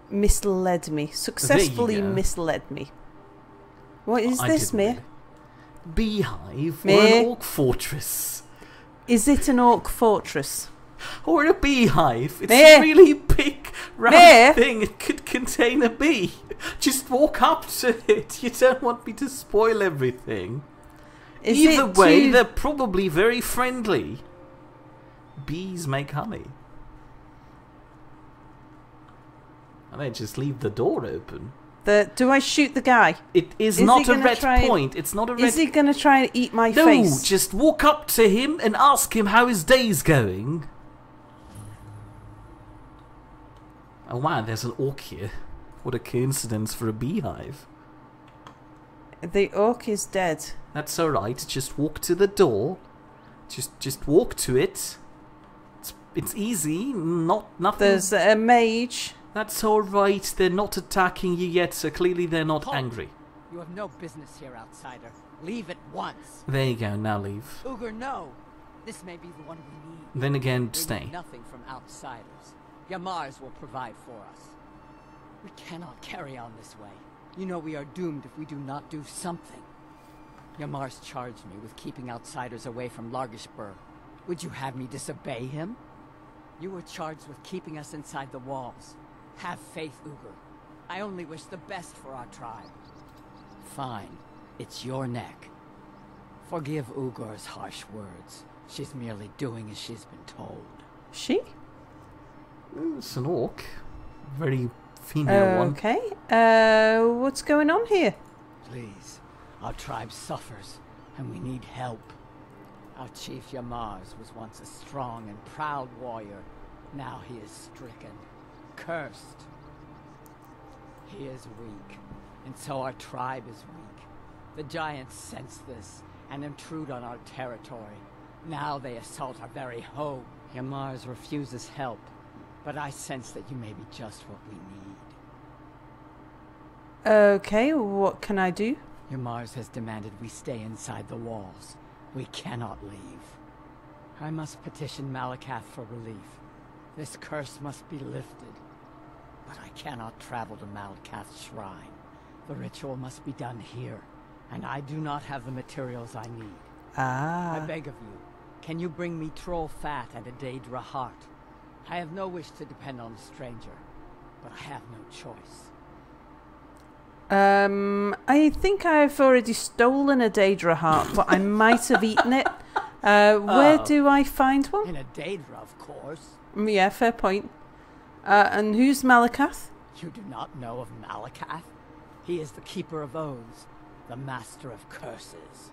S2: misled me. Successfully
S1: go.
S2: misled me. What is this,
S1: didn't
S2: Mir?
S1: really. Beehive or
S2: Mir?
S1: an orc fortress?
S2: Is it an orc fortress?
S1: Or a beehive? It's
S2: Mir?
S1: a really big round
S2: Mir?
S1: thing. It could contain a bee. Just walk up to it. You don't want me to spoil everything.
S2: Is
S1: Either
S2: it
S1: way,
S2: too-
S1: they're probably very friendly. Bees make honey. And they just leave the door open.
S2: Do I shoot the guy?
S1: It is
S2: Is
S1: not
S2: he
S1: a
S2: gonna
S1: red
S2: try and-
S1: point. It's not a red.
S2: Is he going to try and eat my
S1: No,
S2: face?
S1: just walk up to him and ask him how his day's going. Oh wow, there's an orc here. What a coincidence for a beehive.
S2: The orc is dead.
S1: That's alright, just walk to the door. Just walk to it. It's easy, nothing.
S2: There's a mage.
S1: That's alright, they're not attacking you yet, so clearly they're not
S8: Halt.
S1: angry.
S8: You have no business here, outsider. Leave at once.
S1: There you go, now leave.
S8: Ugur, no. This may be the one we need.
S1: Then again,
S8: We
S1: stay.
S8: need nothing from outsiders. Yamars will provide for us. We cannot carry on this way. You know we are doomed if we do not do something. Yamars charged me with keeping outsiders away from Largishbur. Would you have me disobey him? You were charged with keeping us inside the walls. Have faith, Ugur. I only wish the best for our tribe. Fine. It's your neck. Forgive Ugur's harsh words. She's merely doing as she's been told.
S2: She?
S1: It's an orc. Very female one.
S2: Okay. What's going on here?
S8: Please. Our tribe suffers, and we need help. Our chief Yamars was once a strong and proud warrior. Now he is stricken, cursed. He is weak, and so our tribe is weak. The giants sense this, and intrude on our territory. Now they assault our very home. Yamars refuses help, but I sense that you may be just what we need.
S2: Okay, what can I do?
S8: Yamars has demanded we stay inside the walls. We cannot leave. I must petition Malakath for relief. This curse must be lifted. But I cannot travel to Malakath's shrine. The ritual must be done here, and I do not have the materials I need. I beg of you, can you bring me troll fat and a Daedra heart? I have no wish to depend on a stranger, but I have no choice.
S2: I think I've already stolen a Daedra heart, but I might have eaten it. Where do I find one?
S8: In a Daedra, of course.
S2: Yeah, fair point. And who's Malakath?
S8: You do not know of Malakath? He is the Keeper of Oaths, the Master of Curses.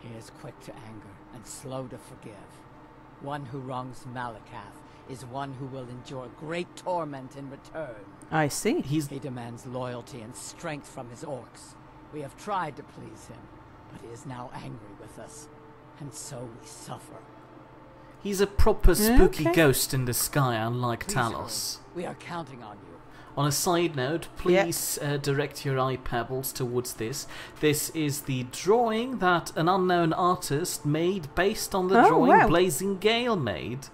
S8: He is quick to anger and slow to forgive. One who wrongs Malakath is one who will endure great torment in return.
S2: I see.
S8: He demands loyalty and strength from his orcs. We have tried to please him, but he is now angry with us, and so we suffer.
S1: He's a proper spooky ghost in the sky, unlike Talos.
S8: We are counting on you.
S1: On a side note, please direct your eye pebbles towards this. This is the drawing that an unknown artist made based on the drawing Blazing Gale made.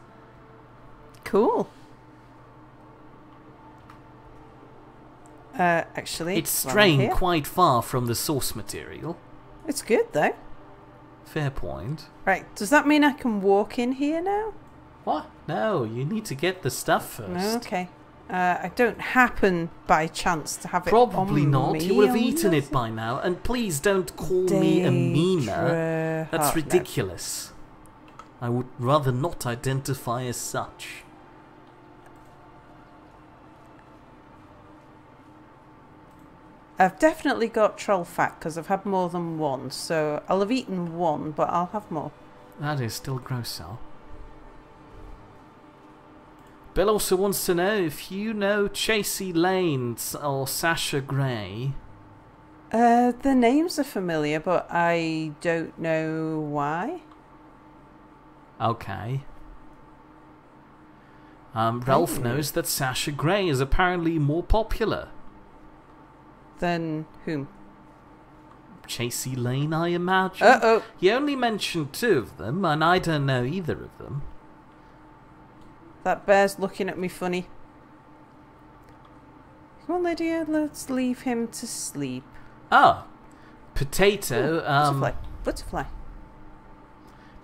S2: Cool. Actually,
S1: it's straying quite far from the source material.
S2: It's good though.
S1: Fair point.
S2: Right, does that mean I can walk in here now?
S1: What? No, you need to get the stuff first.
S2: Okay. I don't happen by chance to have it
S1: Probably
S2: on
S1: not.
S2: me.
S1: You would have eaten it by now. And please don't call me a memer. That's ridiculous. I would rather not identify as such.
S2: I've definitely got troll fat because I've had more than one. So I'll have eaten one, but I'll have more.
S1: That is still gross, Sal. Bill also wants to know if you know Chasey Lane or Sasha Grey.
S2: The names are familiar, but I don't know why.
S1: Okay. Ralph knows that Sasha Grey is apparently more popular.
S2: Than whom?
S1: Chasey Lane, I imagine.
S2: Uh-oh.
S1: You only mentioned two of them, and I don't know either of them.
S2: That bear's looking at me funny. Come on, Lydia, let's leave him to sleep.
S1: Oh. Potato.
S2: Ooh, butterfly.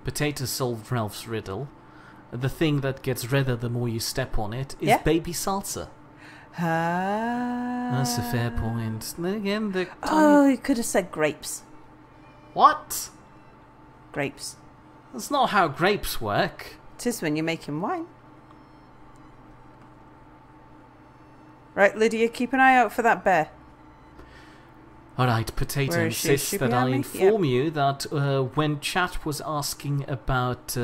S1: Potato solved Ralph's riddle. The thing that gets redder the more you step on it is baby salsa. That's a fair point. Then again,
S2: you could have said grapes.
S1: What?
S2: Grapes.
S1: That's not how grapes work.
S2: It is when you're making wine. Right, Lydia, keep an eye out for that bear.
S1: Alright, Potato insists that I inform you that when chat was asking about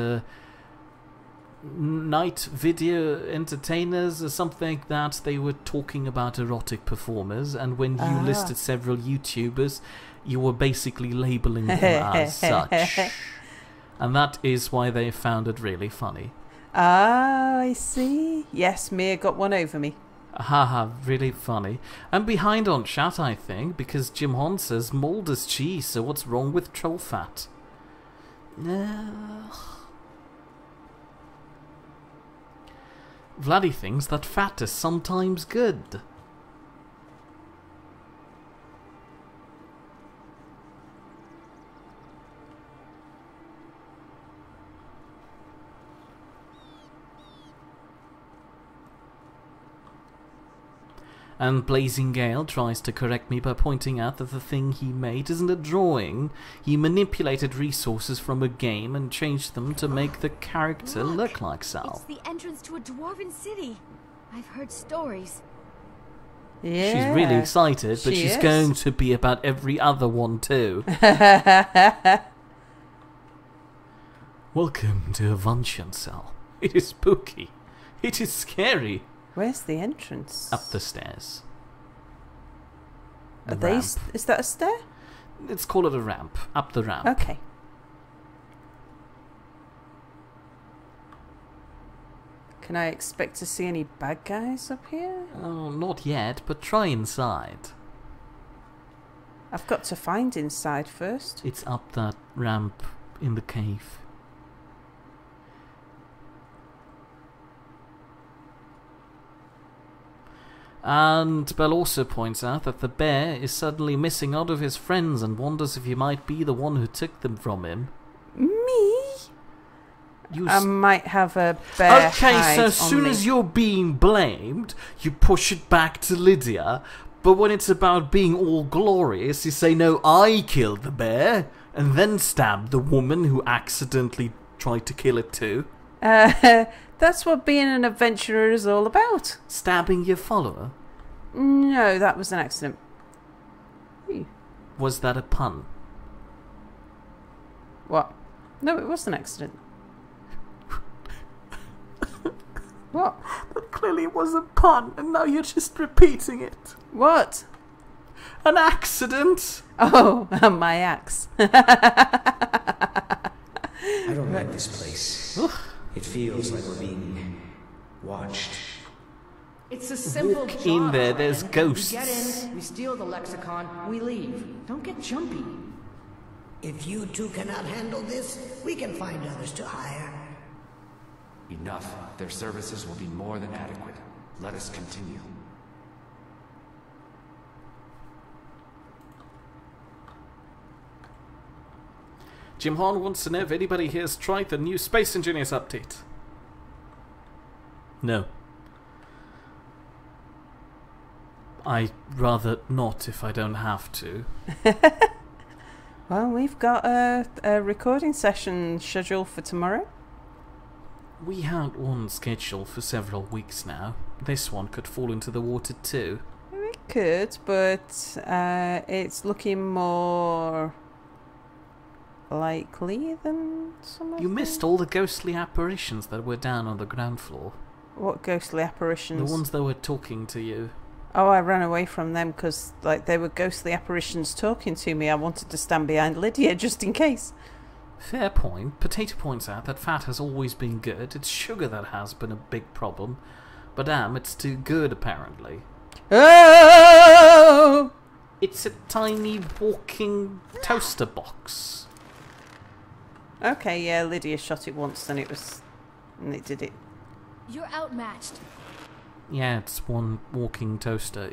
S1: night video entertainers or something like that, they were talking about erotic performers, and when you listed several YouTubers, you were basically labeling them as such. And that is why they found it really funny.
S2: Ah, I see. Yes, Mia got one over me.
S1: Haha, really funny. I'm behind on chat, I think, because Jim Hon says mold is cheese, so what's wrong with troll fat? Vladdy thinks that fat is sometimes good. And Blazing Gale tries to correct me by pointing out that the thing he made isn't a drawing. He manipulated resources from a game and changed them to make the character look like Sal.
S3: It's the entrance to a dwarven city. I've heard stories.
S2: Yeah.
S1: She's really excited, but she's going to be about every other one too. Welcome to Avuntion, Sal. It is spooky. It is scary.
S2: Where's the entrance?
S1: Up the stairs.
S2: Are they? Is that a stair?
S1: Let's call it a ramp. Up the ramp.
S2: Okay. Can I expect to see any bad guys up here?
S1: Oh, not yet, but try inside.
S2: I've got to find inside first.
S1: It's up that ramp in the cave. And Bell also points out that the bear is suddenly missing out of his friends and wonders if you might be the one who took them from him.
S2: Me?
S1: You
S2: I might have a bear
S1: Okay,
S2: hide
S1: so as
S2: on
S1: soon
S2: me.
S1: as you're being blamed, you push it back to Lydia. But when it's about being all glorious, you say, no, I killed the bear, and then stab the woman who accidentally tried to kill it too.
S2: That's what being an adventurer is all about.
S1: Stabbing your follower?
S2: No, that was an accident. Ooh.
S1: Was that a pun?
S2: What? No, it was an accident. What?
S1: That clearly was a pun, and now you're just repeating it.
S2: What?
S1: An accident?
S2: Oh, my axe.
S9: I don't like this place. It feels like we're being watched.
S10: It's a simple
S1: Walk
S10: job,
S1: in there,
S10: friend.
S1: there's ghosts.
S10: We get in, we steal the lexicon, we leave. Don't get jumpy.
S11: If you two cannot handle this, we can find others to hire.
S12: Enough. Their services will be more than adequate. Let us continue.
S1: Jim Horn wants to know if anybody here has tried the new Space Engineers update. No. I'd rather not if I don't have to.
S2: Well, we've got a recording session scheduled for tomorrow.
S1: We had one scheduled for several weeks now. This one could fall into the water too.
S2: We could, but it's looking more likely than some of
S1: You
S2: them.
S1: missed all the ghostly apparitions that were down on the ground floor.
S2: What ghostly apparitions?
S1: The ones that were talking to you.
S2: Oh, I ran away from them because they were ghostly apparitions talking to me. I wanted to stand behind Lydia just in case.
S1: Fair point. Potato points out that fat has always been good. It's sugar that has been a big problem. But damn, it's too good apparently.
S2: Oh!
S1: It's a tiny walking toaster box.
S2: Okay, yeah, Lydia shot it once and it did it.
S3: You're outmatched.
S1: Yeah, it's one walking toaster.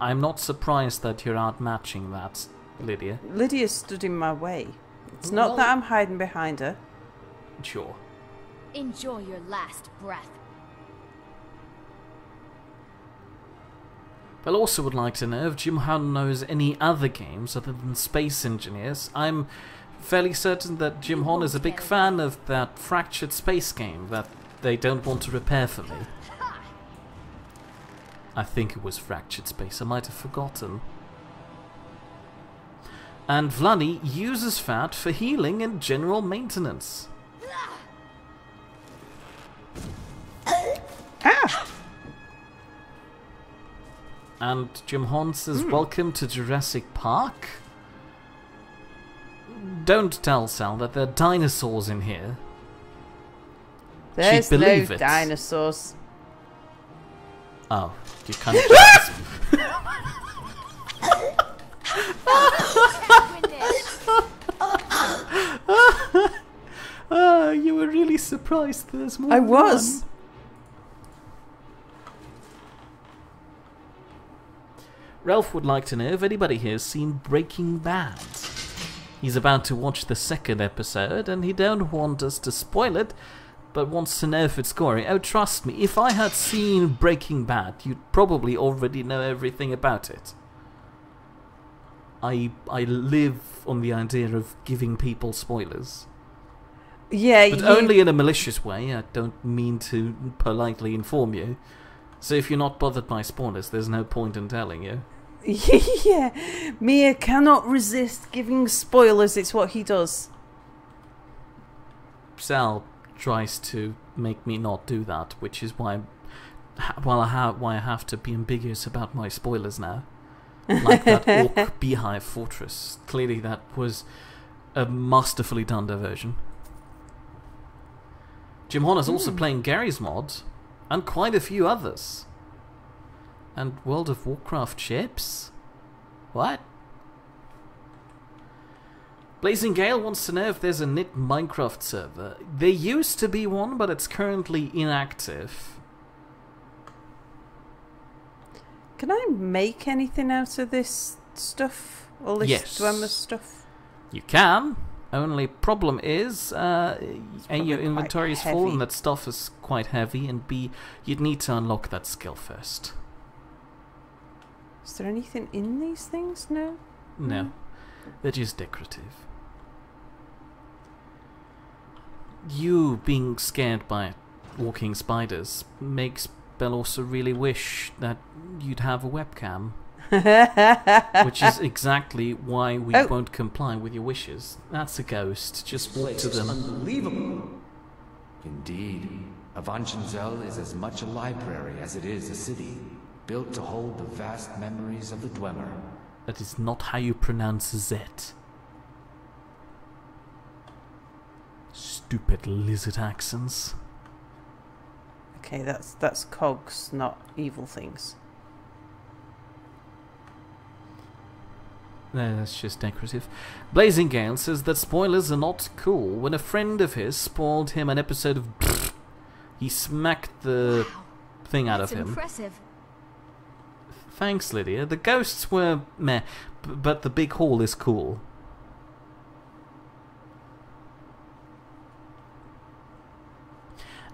S1: I'm not surprised that you're outmatching that, Lydia.
S2: Lydia stood in my way. It's not that I'm hiding behind her.
S1: Sure.
S3: Enjoy your last breath.
S1: Bell also would like to know if Jim Han knows any other games other than Space Engineers. I'm fairly certain that Jim Hon is a big fan of that Fractured Space game that they don't want to repair for me. I think it was Fractured Space, I might have forgotten. And Vladdy uses fat for healing and general maintenance.
S2: Ah!
S1: And Jim Hon says, welcome to Jurassic Park. Don't tell Sal that there are dinosaurs in here.
S2: There's
S1: She'd
S2: no
S1: believe it.
S2: dinosaurs.
S1: Oh, you kind of jealous. You were really surprised there's more
S2: I
S1: than
S2: was.
S1: one. Ralph would like to know if anybody here has seen Breaking Bad. He's about to watch the second episode and he don't want us to spoil it, but wants to know if it's gory. Oh, trust me, if I had seen Breaking Bad, you'd probably already know everything about it. I live on the idea of giving people spoilers.
S2: Yeah,
S1: but only in a malicious way. I don't mean to politely inform you. So if you're not bothered by spoilers, there's no point in telling you.
S2: Yeah, Mia cannot resist giving spoilers. It's what he does.
S1: Sal tries to make me not do that, which is why, why I have to be ambiguous about my spoilers now. Like that orc beehive fortress. Clearly that was a masterfully done diversion. Jim Horn is also playing Gary's mod, and quite a few others. And World of Warcraft ships? What? Blazing Gale wants to know if there's a Nidd Minecraft server. There used to be one, but it's currently inactive.
S2: Can I make anything out of this stuff? All this
S1: Yes.
S2: Dwemer stuff?
S1: You can. Only problem is, A, your
S2: quite
S1: inventory is full
S2: heavy.
S1: and that stuff is quite heavy, and B, you'd need to unlock that skill first.
S2: Is there anything in these things? No?
S1: No. They're just decorative. You being scared by walking spiders makes Bell also really wish that you'd have a webcam. Which is exactly why we won't comply with your wishes. That's a ghost. Just walk to them.
S9: Unbelievable.
S12: Indeed. Avanchanzel is as much a library as it is a city, built to hold the vast memories of the Dwemer.
S1: That is not how you pronounce Z. Stupid lizard accents.
S2: Okay, that's cogs, not evil things.
S1: No, that's just decorative. Blazing Gale says that spoilers are not cool. When a friend of his spoiled him an episode of he smacked the thing out of him.
S3: Impressive.
S1: Thanks, Lydia. The ghosts were meh, but the big haul is cool.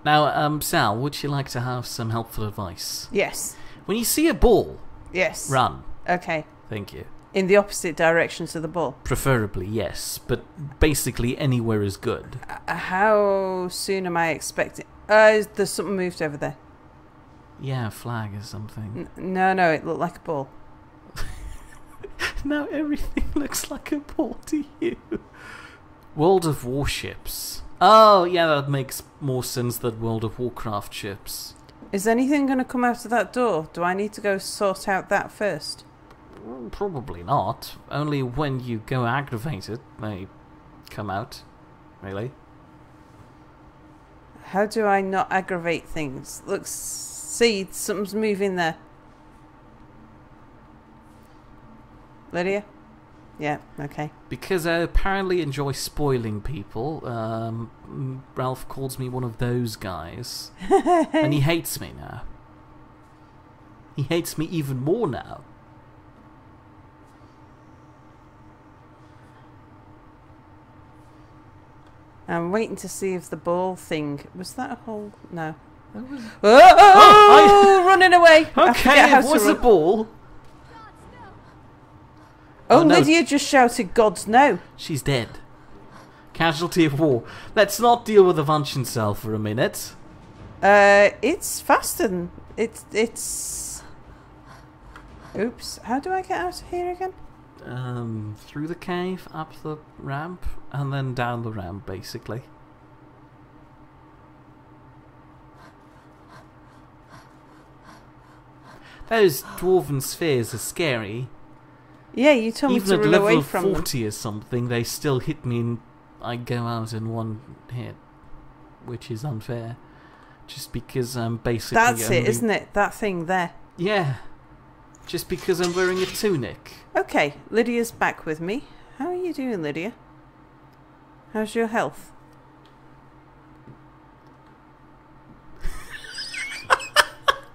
S1: Now, Sal, would you like to have some helpful advice?
S2: Yes.
S1: When you see a ball,
S2: Yes.
S1: run.
S2: Okay.
S1: Thank you.
S2: In the opposite direction to the ball.
S1: Preferably, yes, but basically anywhere is good.
S2: How soon am I expecting... there's something moved over there.
S1: Yeah, a flag or something.
S2: No, it looked like a ball.
S1: Now everything looks like a ball to you. World of Warships. Oh, yeah, that makes more sense than World of Warcraft ships.
S2: Is anything going to come out of that door? Do I need to go sort out that first?
S1: Probably not. Only when you go aggravate it, they come out. Really?
S2: How do I not aggravate things? Look, see, something's moving there. Lydia? Yeah, okay.
S1: Because I apparently enjoy spoiling people. Ralph calls me one of those guys. And he hates me now. He hates me even more now.
S2: I'm waiting to see if the ball thing... Was that a hole? No. Running away!
S1: Okay, it was a ball.
S2: Oh,
S1: no.
S2: Lydia just shouted, God's no.
S1: She's dead. Casualty of war. Let's not deal with Avanchanzel for a minute.
S2: It's faster than... It's... Oops. How do I get out of here again?
S1: Through the cave, up the ramp, and then down the ramp, basically. Those dwarven spheres are scary.
S2: Yeah, you told me to run away from them.
S1: Even at level 40 or something, they still hit me and I go out in one hit, which is unfair. Just because I'm basically...
S2: That's it, isn't it? That thing there.
S1: Yeah. Just because I'm wearing a tunic.
S2: Okay, Lydia's back with me. How are you doing, Lydia? How's your health?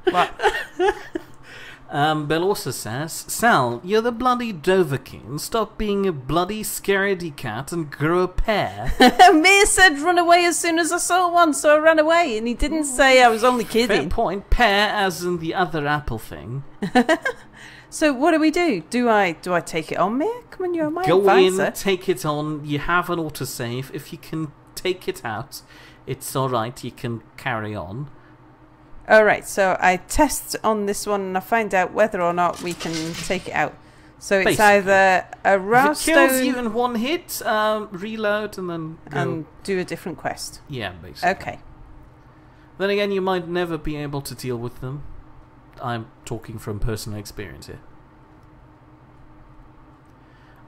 S2: What?
S1: Bell also says, Sal, you're the bloody Dovahkiin. Stop being a bloody scaredy cat and grow a pair.
S2: Mir said run away as soon as I saw one, so I ran away, and he didn't say I was only kidding.
S1: Fair point. Pear as in the other apple thing.
S2: So what do we do? Do I take it on, Mir? Come on, you're my
S1: Go
S2: advisor.
S1: in, take it on. You have an autosave. If you can take it out, it's alright. You can carry on.
S2: Alright, so I test on this one and I find out whether or not we can take it out. So it's
S1: Basically.
S2: either a raw
S1: If it kills
S2: stone
S1: you in one hit, reload and then go.
S2: and do a different quest.
S1: Yeah, basically.
S2: Okay.
S1: Then again, you might never be able to deal with them. I'm talking from personal experience here.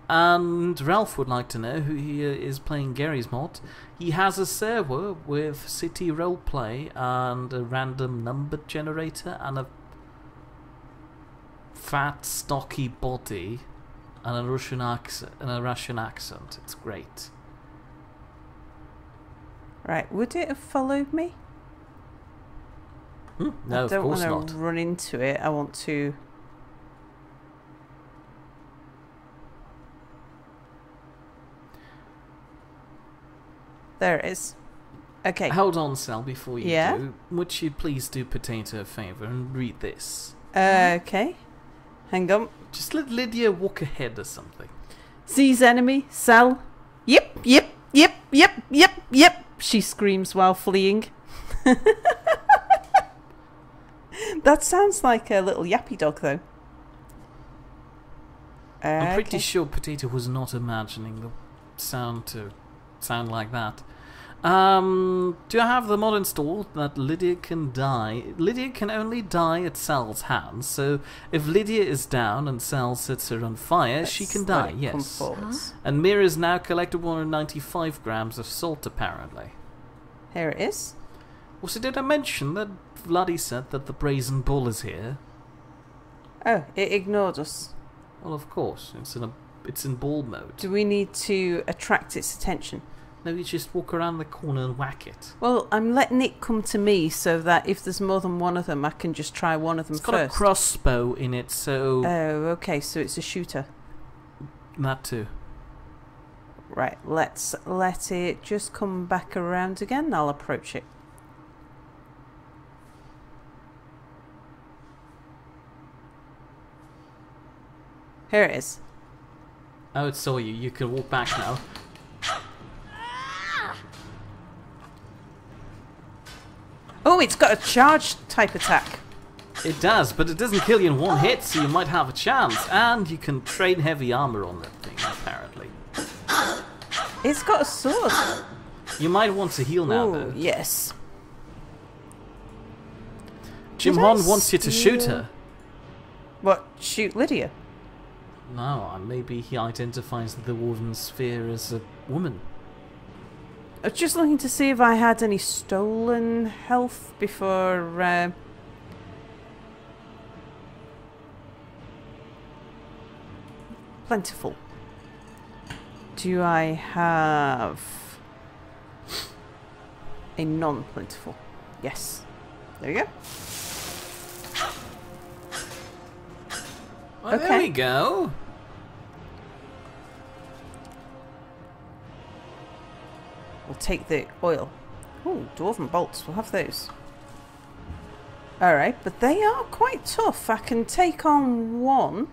S1: And Ralph would like to know who he is playing Gary's mod. He has a server with city roleplay and a random number generator and a fat, stocky body and a Russian accent. It's great.
S2: Right, would it have followed me?
S1: No, of course
S2: I don't
S1: not.
S2: want to run into it. I want to There it is. Okay.
S1: Hold on, Sal, before you
S2: Yeah?
S1: do. Would you please do Potato a favour and read this?
S2: Okay. Hang on.
S1: Just let Lydia walk ahead or something.
S2: Z's enemy, Sal. Yep, yep, yep, yep, yep, yep, she screams while fleeing. That sounds like a little yappy dog, though.
S1: I'm pretty sure Potato was not imagining the sound to sound like that. Do I have the mod installed that Lydia can die? Lydia can only die at Sal's hands, so if Lydia is down and Sal sets her on fire, she can die, yes. And Mira's now collected 195 grams of salt, apparently.
S2: Here it is.
S1: Also, did I mention that Vladdy said that the Brazen Bull is here?
S2: Oh, it ignored us.
S1: Well, of course, it's in ball mode.
S2: Do we need to attract its attention?
S1: No, you just walk around the corner and whack it.
S2: Well, I'm letting it come to me so that if there's more than one of them, I can just try one of them first.
S1: It's got a crossbow in it, so...
S2: Oh, okay, so it's a shooter.
S1: That too.
S2: Right, let's let it just come back around again. I'll approach it. Here it is.
S1: Oh, it saw you. You can walk back now.
S2: Oh, it's got a charge type attack.
S1: It does, but it doesn't kill you in one hit, so you might have a chance. And you can train heavy armour on that thing, apparently.
S2: It's got a sword.
S1: You might want to heal now, though.
S2: Yes.
S1: Jim Hon wants you to shoot her.
S2: What? Shoot Lydia?
S1: No, maybe he identifies the Dwarven sphere as a woman.
S2: I was just looking to see if I had any stolen health before... Plentiful. Do I have a non-plentiful? Yes. There we go.
S1: Well, there we go.
S2: We'll take the oil. Oh, Dwarven bolts. We'll have those. Alright, but they are quite tough. I can take on one.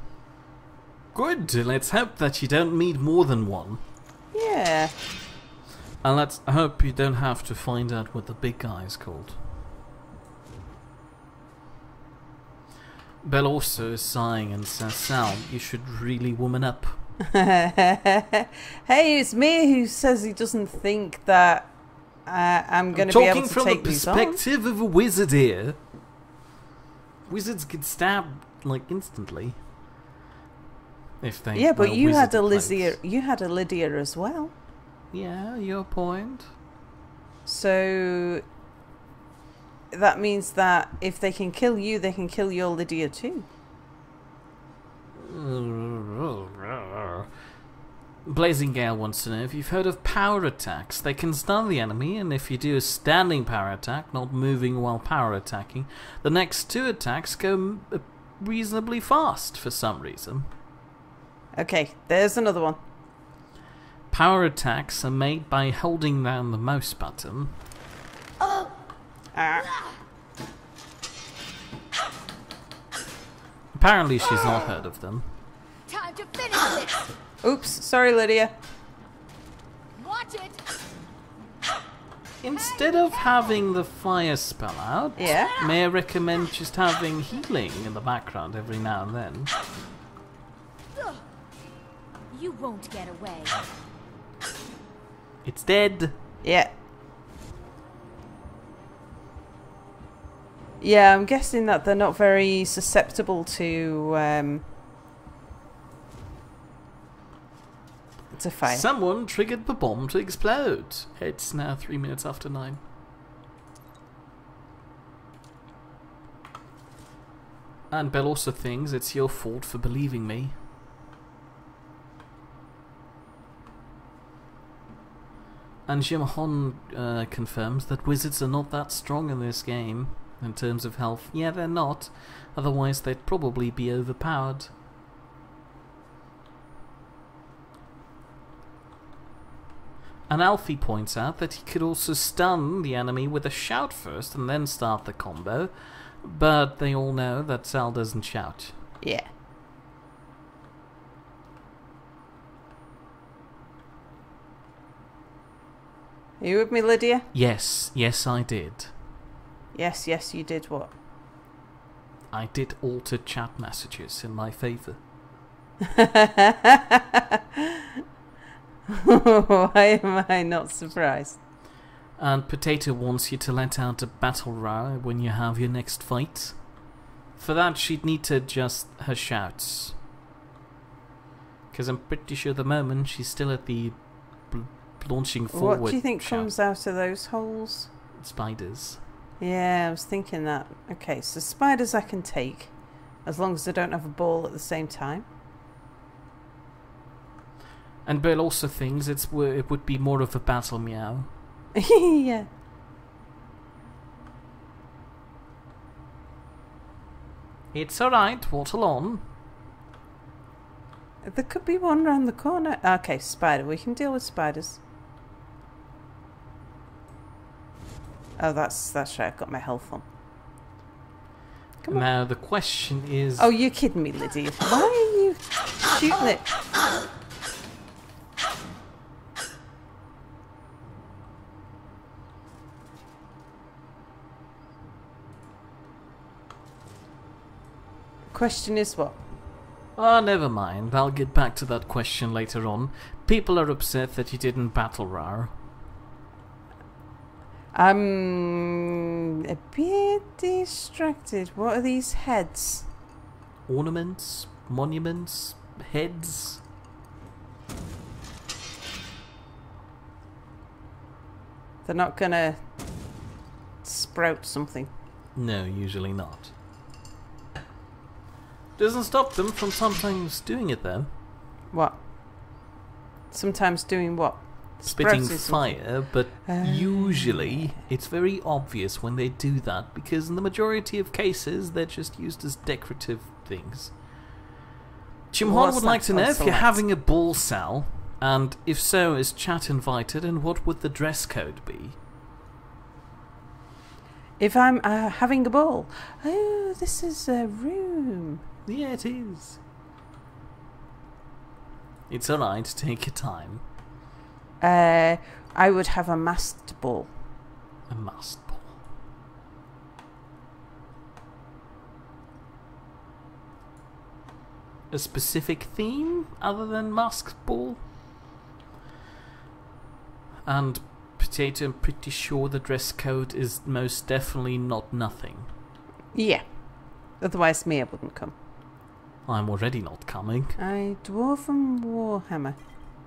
S1: Good. Let's hope that you don't meet more than one.
S2: Yeah.
S1: And let's hope you don't have to find out what the big guy is called. Belle also is sighing and says, Sal, you should really woman up.
S2: Hey, it's me who says he doesn't think that I'm going to be able to take these on.
S1: Talking from the perspective of a wizard here. Wizards get stabbed, like, instantly. If they
S2: but you had a Lydia. You had a Lydia as well.
S1: Yeah, your point.
S2: So that means that if they can kill you, they can kill your Lydia too.
S1: Blazing Gale wants to know if you've heard of power attacks. They can stun the enemy, and if you do a standing power attack, not moving while power attacking, the next two attacks go reasonably fast for some reason.
S2: Okay, there's another one.
S1: Power attacks are made by holding down the mouse button. Apparently she's not heard of them.
S3: Time to finish this.
S2: Oops, sorry Lydia.
S3: Watch it.
S1: Instead of having the fire spell out, may I recommend just having healing in the background every now and then.
S3: You won't get away.
S1: It's dead.
S2: Yeah. Yeah, I'm guessing that they're not very susceptible to fire.
S1: Someone triggered the bomb to explode. It's now 3 minutes after 9. And Belle also thinks it's your fault for believing me. And Jim Hon confirms that wizards are not that strong in this game in terms of health. Yeah, they're not. Otherwise, they'd probably be overpowered. And Alfie points out that he could also stun the enemy with a shout first and then start the combo, but they all know that Sal doesn't shout.
S2: Yeah. Are you with me, Lydia?
S1: Yes, yes I did.
S2: Yes, yes, you did what?
S1: I did alter chat messages in my favour.
S2: Why am I not surprised?
S1: And Potato wants you to let out a battle roar when you have your next fight. For that, she'd need to adjust her shouts. Because I'm pretty sure at the moment she's still at the launching forward.
S2: What do you think
S1: shout.
S2: comes out of those holes?
S1: Spiders.
S2: Yeah, I was thinking that. Okay, so spiders I can take, as long as I don't have a ball at the same time.
S1: And Bill also thinks it would be more of a battle meow.
S2: Yeah.
S1: It's alright, waddle on.
S2: There could be one round the corner. Okay, spider. We can deal with spiders. Oh, that's right. I've got my health on. Come on.
S1: Now the question is...
S2: Oh, you're kidding me, Lydia. Why are you shooting it? Question is what?
S1: Oh, never mind. I'll get back to that question later on. People are upset that you didn't battle roar.
S2: I'm a bit distracted. What are these heads?
S1: Ornaments, monuments, heads.
S2: They're not gonna sprout something.
S1: No, usually not. Doesn't stop them from sometimes doing it though.
S2: What? Sometimes doing what?
S1: Spitting
S2: Sprouting
S1: fire, but usually it's very obvious when they do that because in the majority of cases they're just used as decorative things. Chimhon would like to know if you're having a ball, Sal, and if so, is chat invited, and what would the dress code be?
S2: If I'm having a ball. Oh, this is a room.
S1: Yeah, it is. It's alright, take your time.
S2: I would have a masked ball.
S1: A masked ball. A specific theme other than masked ball? And Potato, I'm pretty sure the dress code is most definitely not nothing.
S2: Yeah. Otherwise Mia wouldn't come.
S1: I'm already not coming.
S2: I Dwarven Warhammer.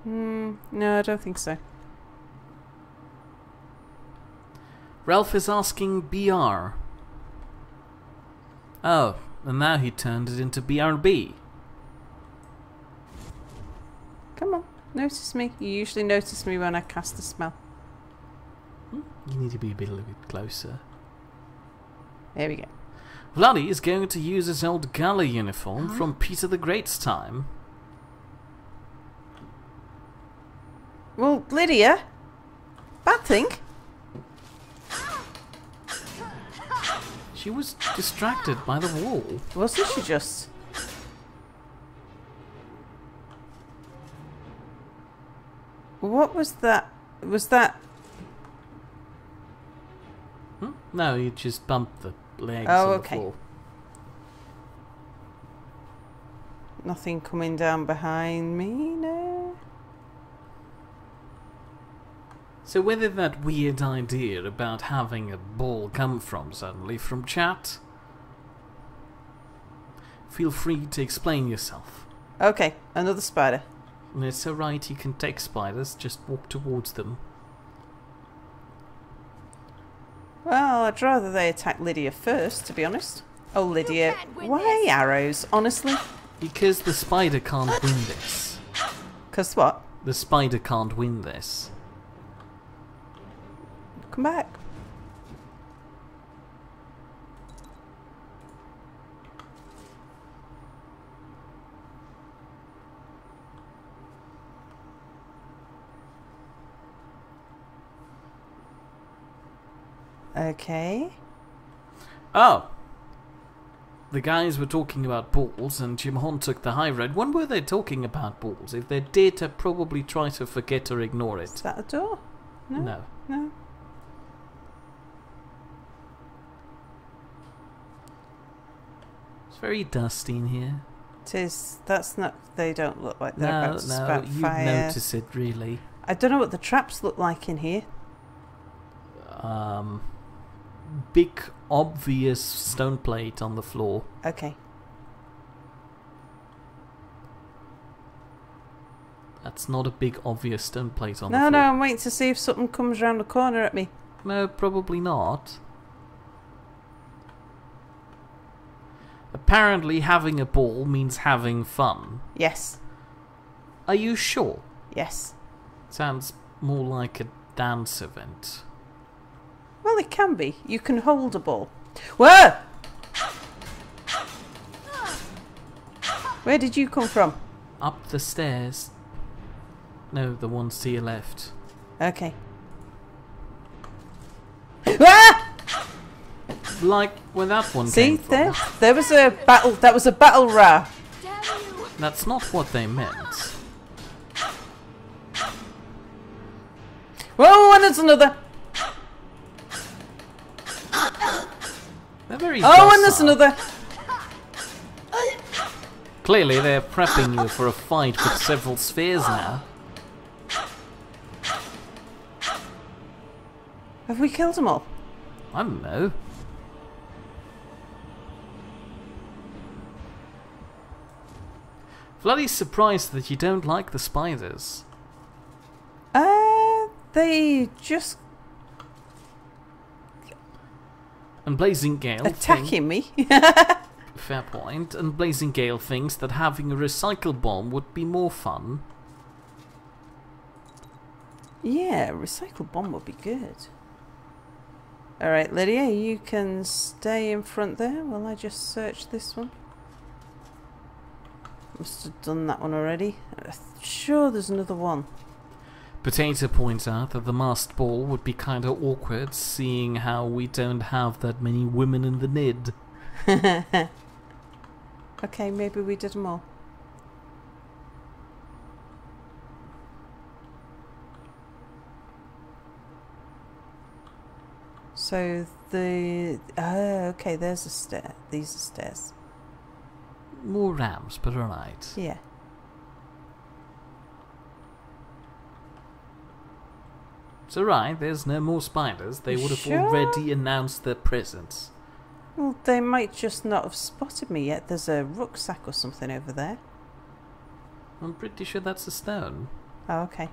S2: No, I don't think so.
S1: Ralph is asking BR. Oh, and now he turned it into BRB.
S2: Come on, notice me. You usually notice me when I cast a spell.
S1: You need to be a little bit closer.
S2: There we go.
S1: Vladdy is going to use his old gala uniform from Peter the Great's time.
S2: Well, Lydia, bad thing.
S1: She was distracted by the wall.
S2: Wasn't she just? What was that? Was that?
S1: No, you just bumped the legs
S2: Oh,
S1: on
S2: okay.
S1: the floor.
S2: Nothing coming down behind me, no.
S1: So where did that weird idea about having a ball come from suddenly? From chat? Feel free to explain yourself.
S2: Okay, another spider.
S1: It's alright, you can take spiders, just walk towards them.
S2: Well, I'd rather they attack Lydia first, to be honest. Oh, Lydia, why arrows, honestly?
S1: Because the spider can't win this.
S2: 'Cause what?
S1: The spider can't win this.
S2: Come back. Okay.
S1: Oh. The guys were talking about balls and Jim Hon took the high road. When were they talking about balls? If they did, I'd probably try to forget or ignore it.
S2: Is that a door? No.
S1: No.
S2: No.
S1: It's very dusty in here.
S2: It is. That's not. They don't look like they're about to
S1: No,
S2: sprout
S1: you'd
S2: fire.
S1: notice it really.
S2: I don't know what the traps look like in here.
S1: Big, obvious stone plate on the floor.
S2: Okay.
S1: That's not a big, obvious stone plate on the
S2: No,
S1: floor.
S2: no, I'm waiting to see if something comes round the corner at me.
S1: No, probably not. Apparently having a ball means having fun.
S2: Yes.
S1: Are you sure?
S2: Yes.
S1: Sounds more like a dance event.
S2: Well, it can be. You can hold a ball. Whoa! Where did you come from?
S1: Up the stairs. No, the ones to your left.
S2: Okay. Ah!
S1: Like where that one
S2: See,
S1: came from.
S2: there was a battle. That was a battle ra.
S1: That's not what they meant.
S2: Whoa, and there's another.
S1: They're very
S2: Oh, and there's
S1: docile.
S2: another.
S1: Clearly they're prepping you for a fight with several spheres now.
S2: Have we killed them all?
S1: I don't know. Bloody surprised that you don't like the spiders.
S2: They just
S1: And Blazing Gale
S2: attacking me.
S1: Fair point. And Blazing Gale thinks that having a recycle bomb would be more fun.
S2: Yeah, a recycle bomb would be good. Alright, Lydia, you can stay in front there while I just search this one. Must have done that one already. I'm sure there's another one.
S1: Potato points out that the masked ball would be kinda awkward, seeing how we don't have that many women in the Nidd.
S2: Okay, maybe we did them all. So the... okay, there's a stair. These are stairs.
S1: More ramps, but alright.
S2: Yeah.
S1: It's alright, there's no more spiders. They would have
S2: Sure?
S1: already announced their presence.
S2: Well, they might just not have spotted me yet. There's a rucksack or something over there.
S1: I'm pretty sure that's a stone.
S2: Oh, okay.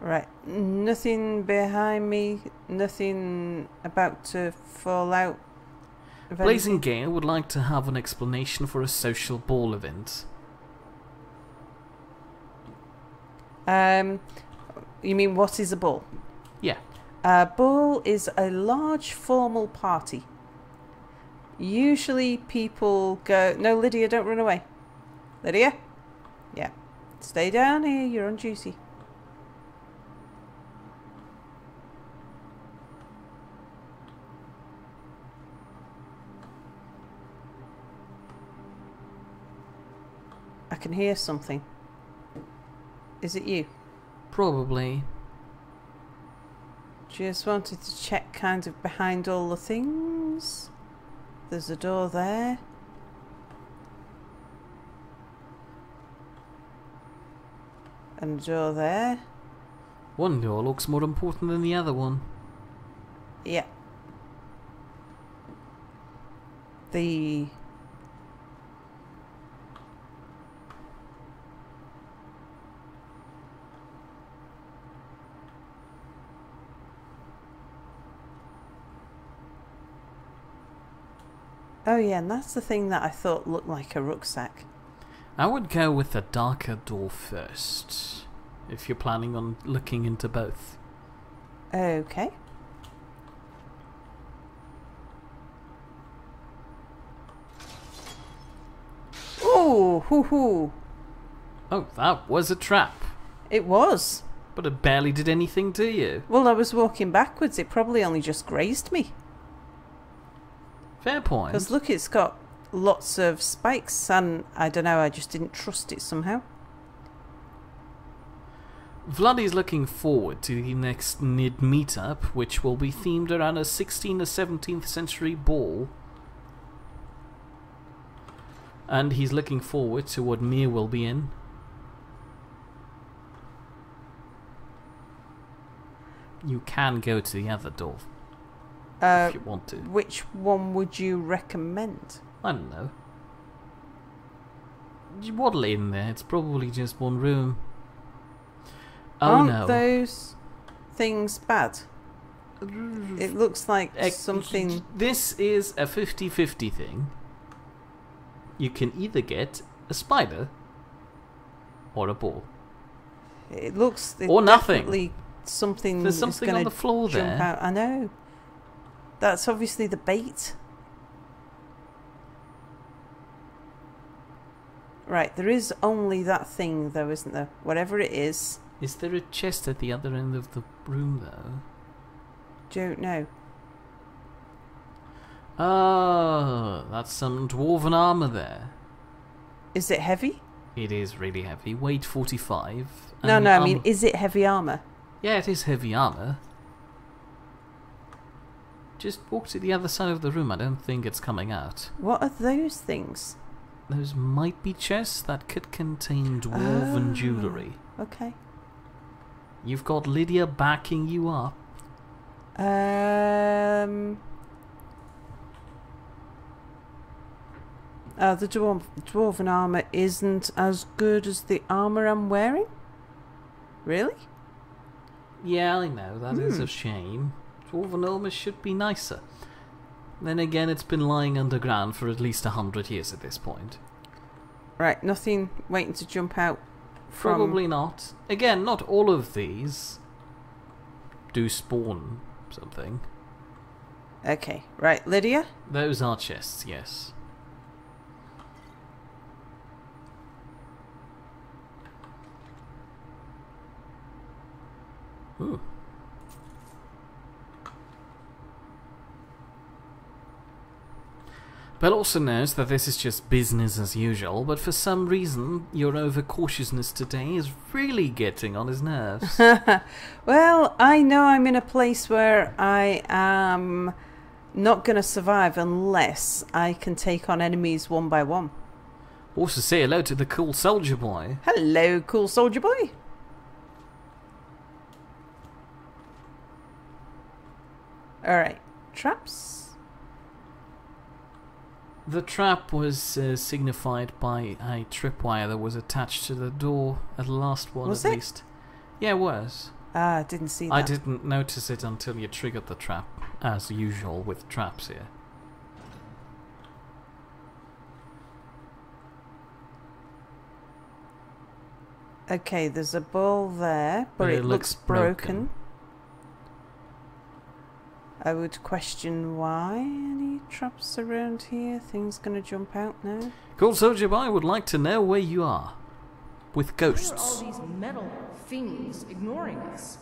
S2: Right, nothing behind me, nothing about to fall out. of
S1: Blazing
S2: anything.
S1: Gale would like to have an explanation for a social ball event.
S2: You mean what is a ball?
S1: Yeah.
S2: A ball is a large formal party. Usually people go... No, Lydia, don't run away. Lydia? Yeah. Stay down here, you're on duty. I can hear something. Is it you?
S1: Probably.
S2: Just wanted to check kind of behind all the things. There's a door there. And a door there.
S1: One door looks more important than the other one.
S2: Yeah. The... Oh yeah, and that's the thing that I thought looked like a rucksack.
S1: I would go with the darker door first, if you're planning on looking into both.
S2: Okay. Ooh, hoo hoo.
S1: Oh, that was a trap.
S2: It was.
S1: But it barely did anything to you.
S2: Well, I was walking backwards. It probably only just grazed me.
S1: Fair point.
S2: Because look, it's got lots of spikes, and I don't know, I just didn't trust it somehow.
S1: Vladdy's looking forward to the next Nidd meetup, which will be themed around a 16th or 17th century ball. And he's looking forward to what Mir will be in. You can go to the other door if you want to.
S2: Which one would you recommend?
S1: I don't know. You waddle in there, it's probably just one room. Oh no.
S2: Aren't those things bad? It looks like something...
S1: This is a 50-50 thing. You can either get a spider or a ball.
S2: It looks...
S1: or nothing.
S2: Something
S1: There's something on the floor
S2: jump
S1: there.
S2: out. I know. That's obviously the bait. Right, there is only that thing though, isn't there? Whatever it is.
S1: Is there a chest at the other end of the room though?
S2: Don't know.
S1: Oh, that's some dwarven armour there.
S2: Is it heavy?
S1: It is really heavy. Weight 45.
S2: No, I mean, is it heavy armour?
S1: Yeah, it is heavy armour. Just walk to the other side of the room. I don't think it's coming out.
S2: What are those things?
S1: Those might be chests that could contain dwarven jewellery.
S2: Okay.
S1: You've got Lydia backing you up.
S2: The dwarven armour isn't as good as the armour I'm wearing? Really?
S1: Yeah, I know. That is a shame. Dwarven armour should be nicer. Then again, it's been lying underground for at least 100 years at this point.
S2: Right, nothing waiting to jump out from...
S1: Probably not. Again, not all of these do spawn something.
S2: Okay, right, Lydia?
S1: Those are chests, yes. Ooh. Bell also knows that this is just business as usual, but for some reason your overcautiousness today is really getting on his nerves.
S2: Well, I know I'm in a place where I am not going to survive unless I can take on enemies one by one.
S1: Also say hello to the cool soldier boy.
S2: Hello, cool soldier boy. Alright, traps?
S1: The trap was signified by a tripwire that was attached to the door at the last one,
S2: was
S1: at
S2: it?
S1: least. Yeah, it was.
S2: Ah, I didn't see that.
S1: I didn't notice it until you triggered the trap, as usual with traps here.
S2: Okay, there's a ball there, but it looks broken. I would question why. Any traps around here? Things gonna jump out now?
S1: Cool Soldier Boy would like to know where you are. With
S10: Why are
S1: ghosts.
S10: all these metal fiends ignoring us?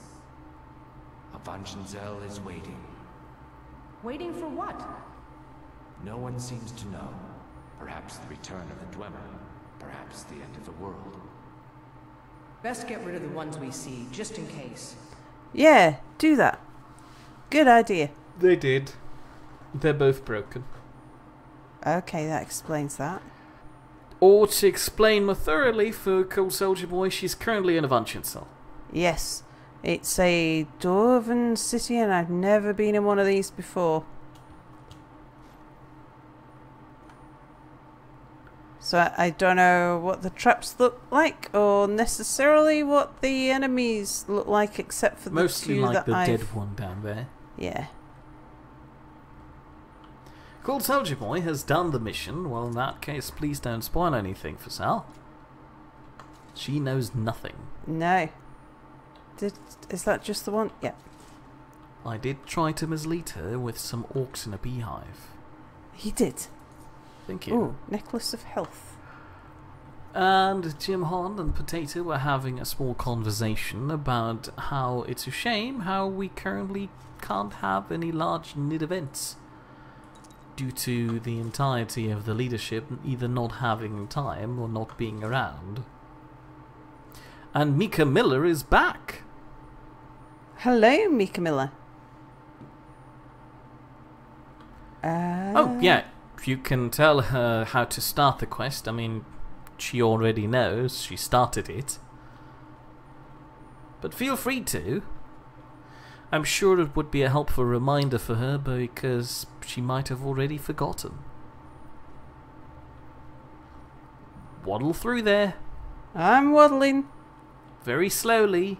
S12: Avangenzel is waiting.
S10: Waiting for what?
S12: No one seems to know. Perhaps the return of the Dwemer. Perhaps the end of the world.
S10: Best get rid of the ones we see, just in case.
S2: Yeah, do that. Good idea.
S1: They did. They're both broken.
S2: Okay, that explains that.
S1: Or to explain more thoroughly for Cool Soldier Boy, she's currently in a Avangenzel.
S2: Yes, it's a dwarven city and I've never been in one of these before. So I don't know what the traps look like or necessarily what the enemies look like, except for the
S1: Mostly
S2: two
S1: like
S2: that
S1: the
S2: I've...
S1: dead one down there.
S2: Yeah.
S1: Cool Soldier Boy has done the mission. Well, in that case, please don't spoil anything for Sal. She knows nothing.
S2: No. Is that just the one? Yeah.
S1: I did try to mislead her with some orcs in a beehive.
S2: He did.
S1: Thank you.
S2: Ooh, necklace of health.
S1: and Jim Hond and Potato were having a small conversation about how it's a shame how we currently can't have any large Nidd events due to the entirety of the leadership either not having time or not being around. And Mika Miller is back.
S2: Hello, Mika Miller.
S1: Oh, yeah. You can tell her how to start the quest. I mean, she already knows. She started it. But feel free to. I'm sure it would be a helpful reminder for her because she might have already forgotten. Waddle through there.
S2: I'm waddling.
S1: Very slowly.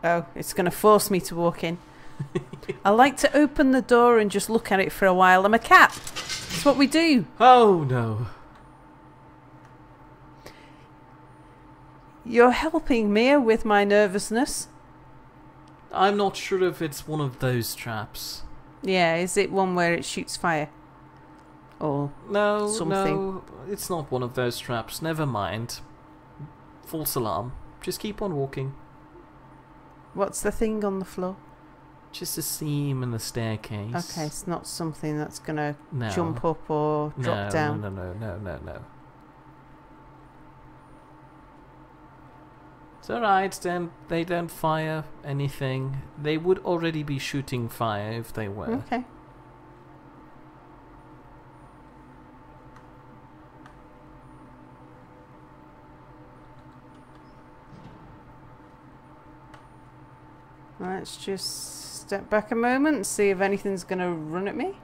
S2: Oh, it's going to force me to walk in. I like to open the door and just look at it for a while. I'm a cat. That's what we do.
S1: Oh, no.
S2: You're helping me with my nervousness.
S1: I'm not sure if it's one of those traps.
S2: Yeah, is it one where it shoots fire? Or
S1: no,
S2: something?
S1: No, it's not one of those traps. Never mind. False alarm. Just keep on walking.
S2: What's the thing on the floor?
S1: Just a seam in the staircase.
S2: Okay, it's not something that's going to jump up or drop down.
S1: No. It's alright, they don't fire anything. They would already be shooting fire if they were.
S2: Okay. Let's just step back a moment and see if anything's going to run at me.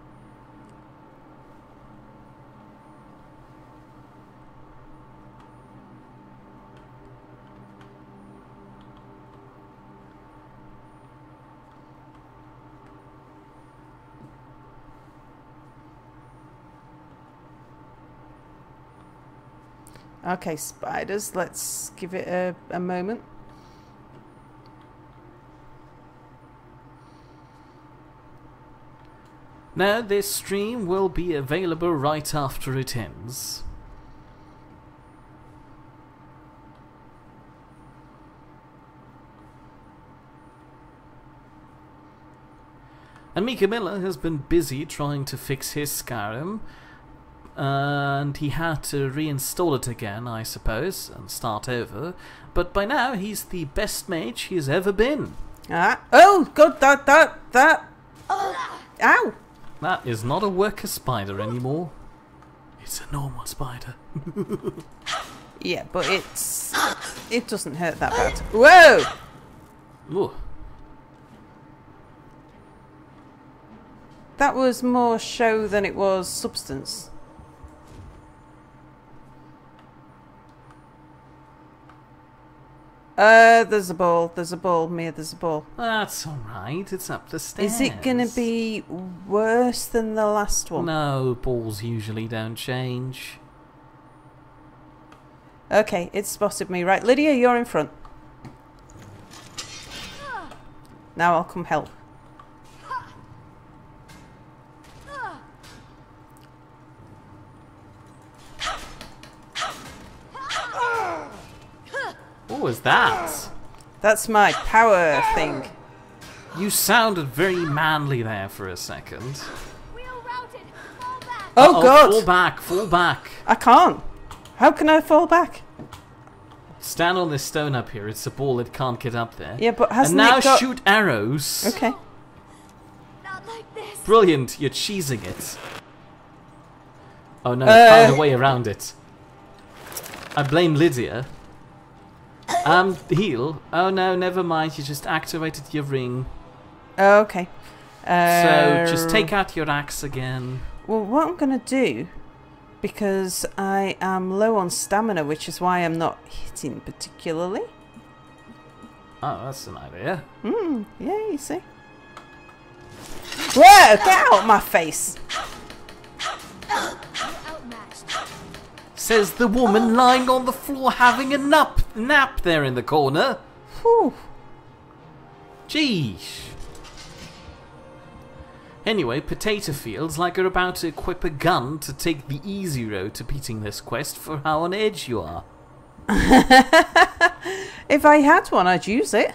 S2: Okay, spiders, let's give it a moment.
S1: Now, this stream will be available right after it ends. And Mika Miller has been busy trying to fix his Skyrim, and he had to reinstall it again, I suppose, and start over. But by now, he's the best mage he's ever been.
S2: Oh, God, that. Ow!
S1: That is not a worker spider anymore. It's a normal spider.
S2: Yeah, but it doesn't hurt that bad. Whoa!
S1: Ooh.
S2: That was more show than it was substance. There's a ball, Mia, there's a ball.
S1: That's alright, it's up the stairs.
S2: Is it gonna be worse than the last one?
S1: No, balls usually don't change.
S2: Okay, it spotted me. Right, Lydia, you're in front. Now I'll come help.
S1: What was that?
S2: That's my power thing.
S1: You sounded very manly there for a second.
S2: Oh, God!
S1: Fall back.
S2: I can't. How can I fall back?
S1: Stand on this stone up here. It's a ball that can't get up there.
S2: Yeah, but hasn't
S1: it got...
S2: And now
S1: shoot arrows.
S2: Okay.
S3: Not like this.
S1: Brilliant. You're cheesing it. Oh no, found a way around it. I blame Lydia. Heal. Oh no, never mind. You just activated your ring.
S2: Oh, okay.
S1: So just take out your axe again.
S2: Well, what I'm going to do, because I am low on stamina, which is why I'm not hitting particularly.
S1: Oh, that's an idea.
S2: Yeah, you see. Whoa, get out my face.
S1: Says the woman lying on the floor having a nap there in the corner.
S2: Whew.
S1: Jeesh. Anyway, Potato feels like you're about to equip a gun to take the easy road to beating this quest for how on edge you are.
S2: If I had one, I'd use it.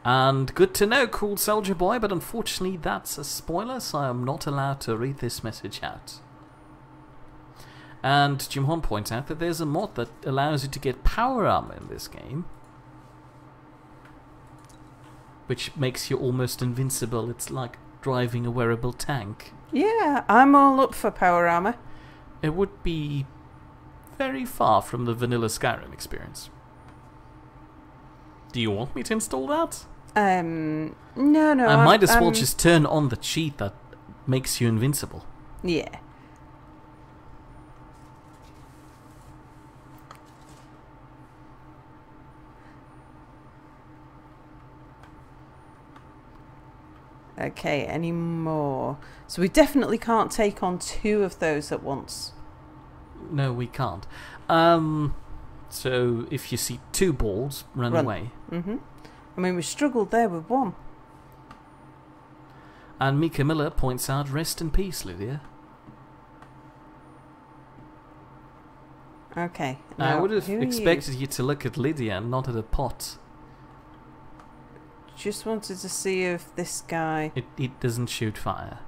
S1: And good to know, cool soldier boy, but unfortunately that's a spoiler, so I am not allowed to read this message out. And Jim Hon points out that there's a mod that allows you to get power armor in this game, which makes you almost invincible. It's like driving a wearable tank.
S2: Yeah, I'm all up for power armor.
S1: It would be very far from the vanilla Skyrim experience. Do you want me to install that?
S2: No.
S1: I might as well just turn on the cheat that makes you invincible.
S2: Yeah. Okay, any more? So we definitely can't take on 2 of those at once.
S1: No, we can't. So if you see 2 balls, run away.
S2: Mm-hmm. I mean, we struggled there with 1.
S1: And Mika Miller points out, rest in peace, Lydia.
S2: Okay.
S1: I
S2: Now,
S1: would have
S2: who are
S1: expected you to look at Lydia and not at a pot.
S2: Just wanted to see if this guy...
S1: It doesn't shoot fire.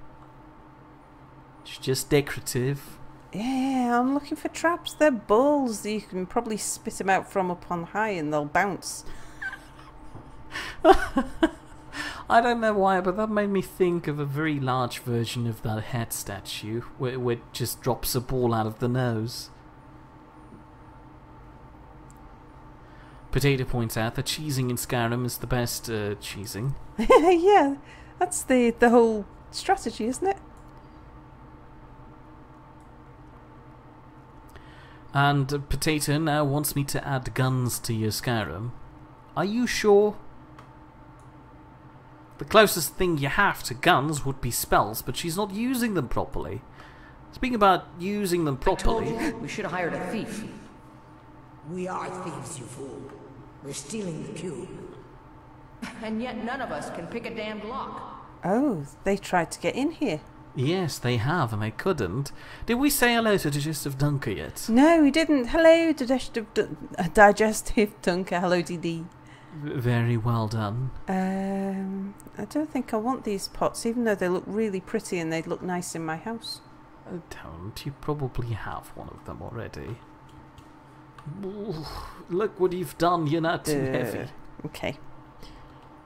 S1: It's just decorative.
S2: Yeah, I'm looking for traps. They're balls. You can probably spit them out from up on high and they'll bounce.
S1: I don't know why, but that made me think of a very large version of that head statue, where it just drops a ball out of the nose. Potato points out that cheesing in Skyrim is the best cheesing.
S2: Yeah, that's the whole strategy, isn't it?
S1: And Potato now wants me to add guns to your Skyrim. Are you sure? The closest thing you have to guns would be spells, but she's not using them properly. Speaking about using them properly...
S10: I told you, we should have hired a thief.
S11: We are thieves, you fool. We're stealing the cube.
S10: And yet none of us can pick a damned lock.
S2: Oh, they tried to get in here.
S1: Yes, they have, and they couldn't. Did we say hello to Digestive Dunker yet?
S2: No, we didn't. Hello, Digestive Dunker. Hello, DD.
S1: Very well done.
S2: I don't think I want these pots, even though they look really pretty and they'd look nice in my house.
S1: Don't. You probably have one of them already. Ooh, look what you've done. You're not too heavy.
S2: Okay.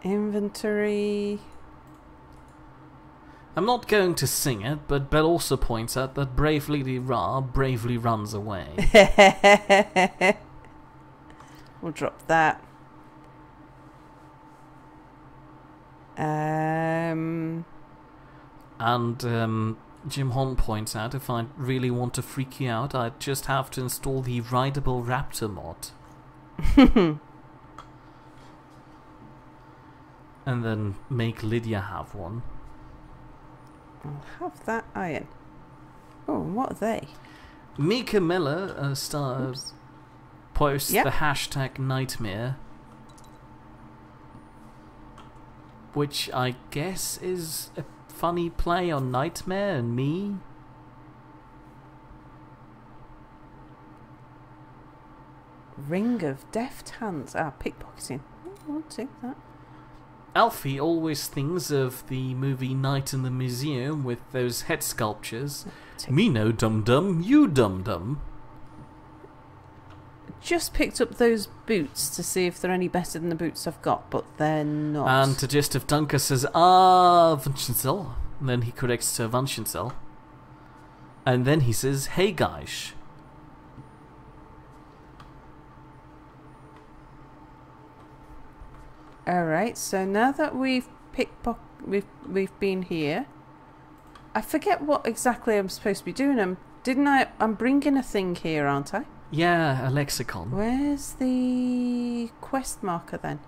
S2: Inventory.
S1: I'm not going to sing it, but Belle also points out that brave Lady Ra bravely runs away.
S2: We'll drop that.
S1: And Jim Hon points out, if I really want to freak you out, I'd just have to install the Rideable Raptor mod. And then make Lydia have one.
S2: I'll have that iron. Oh, what are they?
S1: Mika Miller posts
S2: Yep.
S1: the hashtag nightmare, which I guess is a funny play on Nightmare and me.
S2: Ring of Deft Hands. Ah, pickpocketing. I'll take that.
S1: Alfie always thinks of the movie Night in the Museum with those head sculptures. Me no dum-dum, you dum-dum.
S2: Just picked up those boots to see if they're any better than the boots I've got, but they're not.
S1: And Digestive Dunker says, Vanchinsel. And then he corrects to Vanchinsel. And then he says, hey guys.
S2: Alright, so now that we've we've been here, I forget what exactly I'm supposed to be doing. I'm bringing a thing here, aren't I?
S1: Yeah, a lexicon.
S2: Where's the quest marker then?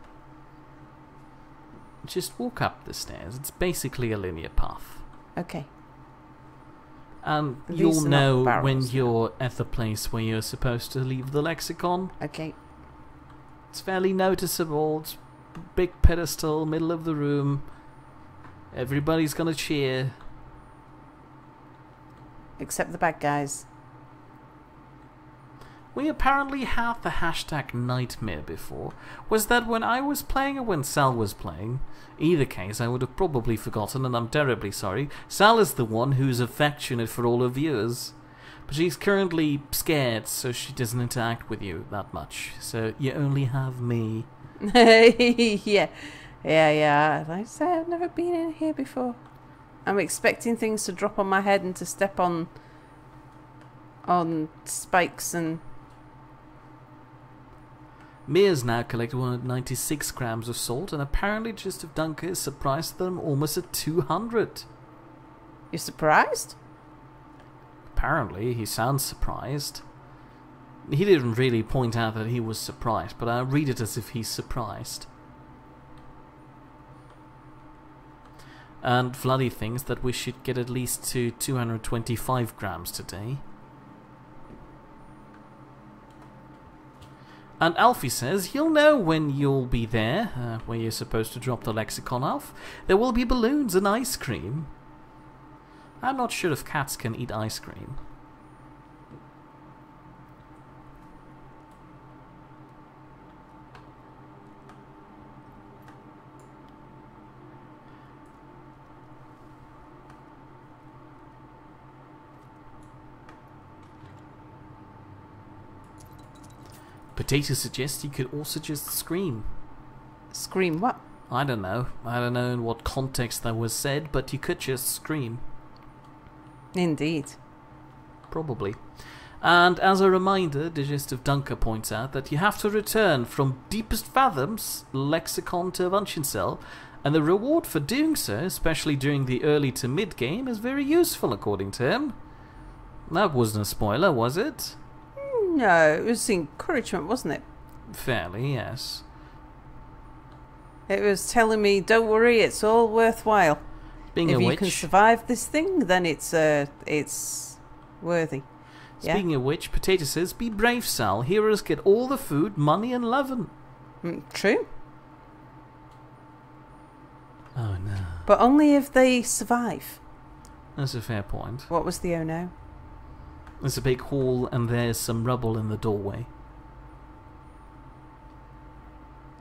S1: Just walk up the stairs. It's basically a linear path.
S2: Okay.
S1: And
S2: These
S1: you'll
S2: are not
S1: know
S2: barrels,
S1: when
S2: no.
S1: you're at the place where you're supposed to leave the lexicon.
S2: Okay.
S1: It's fairly noticeable. It's big pedestal, middle of the room. Everybody's gonna cheer.
S2: Except the bad guys.
S1: We apparently had the hashtag nightmare before. Was that when I was playing or when Sal was playing? Either case, I would have probably forgotten, and I'm terribly sorry. Sal is the one who's affectionate for all her viewers. But she's currently scared, so she doesn't interact with you that much. So you only have me.
S2: Yeah. Like I say, I've never been in here before. I'm expecting things to drop on my head and to step on spikes and...
S1: Mia's now collected 196 grams of salt, and apparently just of Dunker is surprised them almost at 200.
S2: You're surprised?
S1: Apparently, he sounds surprised. He didn't really point out that he was surprised, but I read it as if he's surprised. And Vladdy thinks that we should get at least to 225 grams today. And Alfie says he'll know when you'll be there, where you're supposed to drop the lexicon off. There will be balloons and ice cream. I'm not sure if cats can eat ice cream. Potato suggests you could also just scream.
S2: Scream what?
S1: I don't know. I don't know in what context that was said, but you could just scream.
S2: Indeed.
S1: Probably. And as a reminder, Digestive Dunker points out that you have to return from Deepest Fathoms lexicon to Avuntincell, and the reward for doing so, especially during the early to mid game, is very useful according to him. That wasn't a spoiler, was it?
S2: No, it was encouragement, wasn't it?
S1: Fairly, yes.
S2: It was telling me, don't worry, it's all worthwhile.
S1: Being
S2: if
S1: a
S2: you
S1: witch,
S2: can survive this thing, then it's worthy.
S1: Speaking of which, Potato says, be brave, Sal. Heroes get all the food, money, and lovin'.
S2: True.
S1: Oh no.
S2: But only if they survive.
S1: That's a fair point.
S2: What was the oh no?
S1: There's a big hall and there's some rubble in the doorway.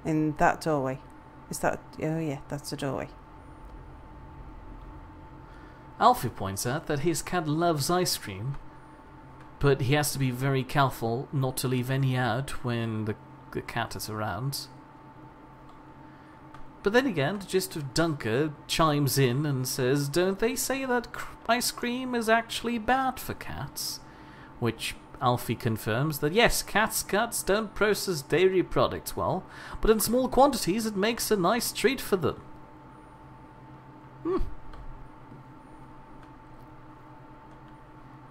S2: In that doorway? Is that... Oh yeah, that's a doorway.
S1: Alfie points out that his cat loves ice cream, but he has to be very careful not to leave any out when the cat is around. But then again, just Dunker chimes in and says, don't they say that ice cream is actually bad for cats? Which Alfie confirms that yes, cats' guts don't process dairy products well, but in small quantities it makes a nice treat for them.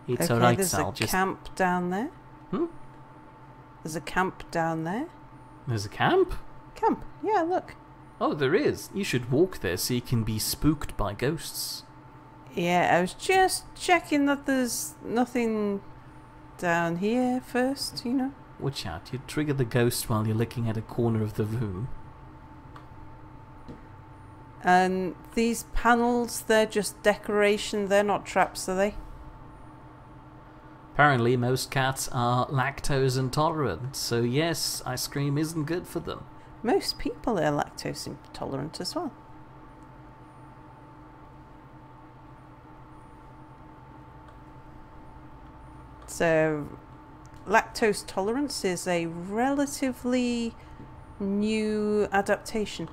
S1: It's
S2: okay,
S1: alright,
S2: there's
S1: Sal.
S2: a camp down there. There's a camp down there.
S1: There's a camp?
S2: Camp, yeah, look.
S1: Oh, there is. You should walk there so you can be spooked by ghosts.
S2: Yeah, I was just checking that there's nothing down here first, you know.
S1: Watch out, you trigger the ghost while you're looking at a corner of the room.
S2: And these panels, they're just decoration, they're not traps, are they?
S1: Apparently most cats are lactose intolerant, so yes, ice cream isn't good for them.
S2: Most people are lactose intolerant as well. So, lactose tolerance is a relatively new adaptation.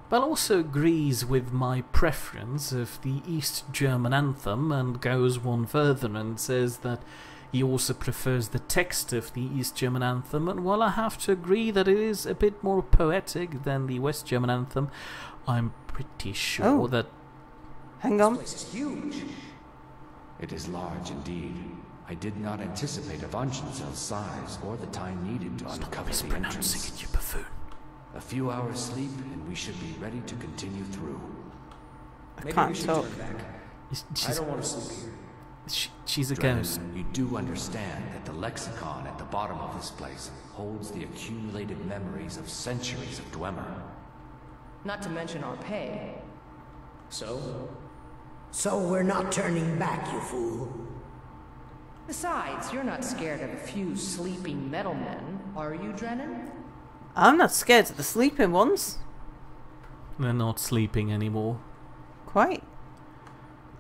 S1: Bell also agrees with my preference of the East German anthem and goes one further and says that he also prefers the text of the East German anthem, and while I have to agree that it is a bit more poetic than the West German anthem, I'm pretty sure that...
S2: Hang on.
S9: This place is huge.
S12: It is large indeed. I did not anticipate Avuntincell's size or the time needed to uncover the entrance.
S1: It, you buffoon.
S12: A few hours sleep and we should be ready to continue through.
S2: I can't talk.
S9: I don't want to sleep here.
S1: She's a ghost.
S12: You do understand that the lexicon at the bottom of this place holds the accumulated memories of centuries of Dwemer.
S10: Not to mention our pay.
S9: So,
S11: So we're not turning back, you fool.
S10: Besides, you're not scared of a few sleeping metal men, are you, Drennan?
S2: I'm not scared of the sleeping ones.
S1: They're not sleeping anymore.
S2: Quite.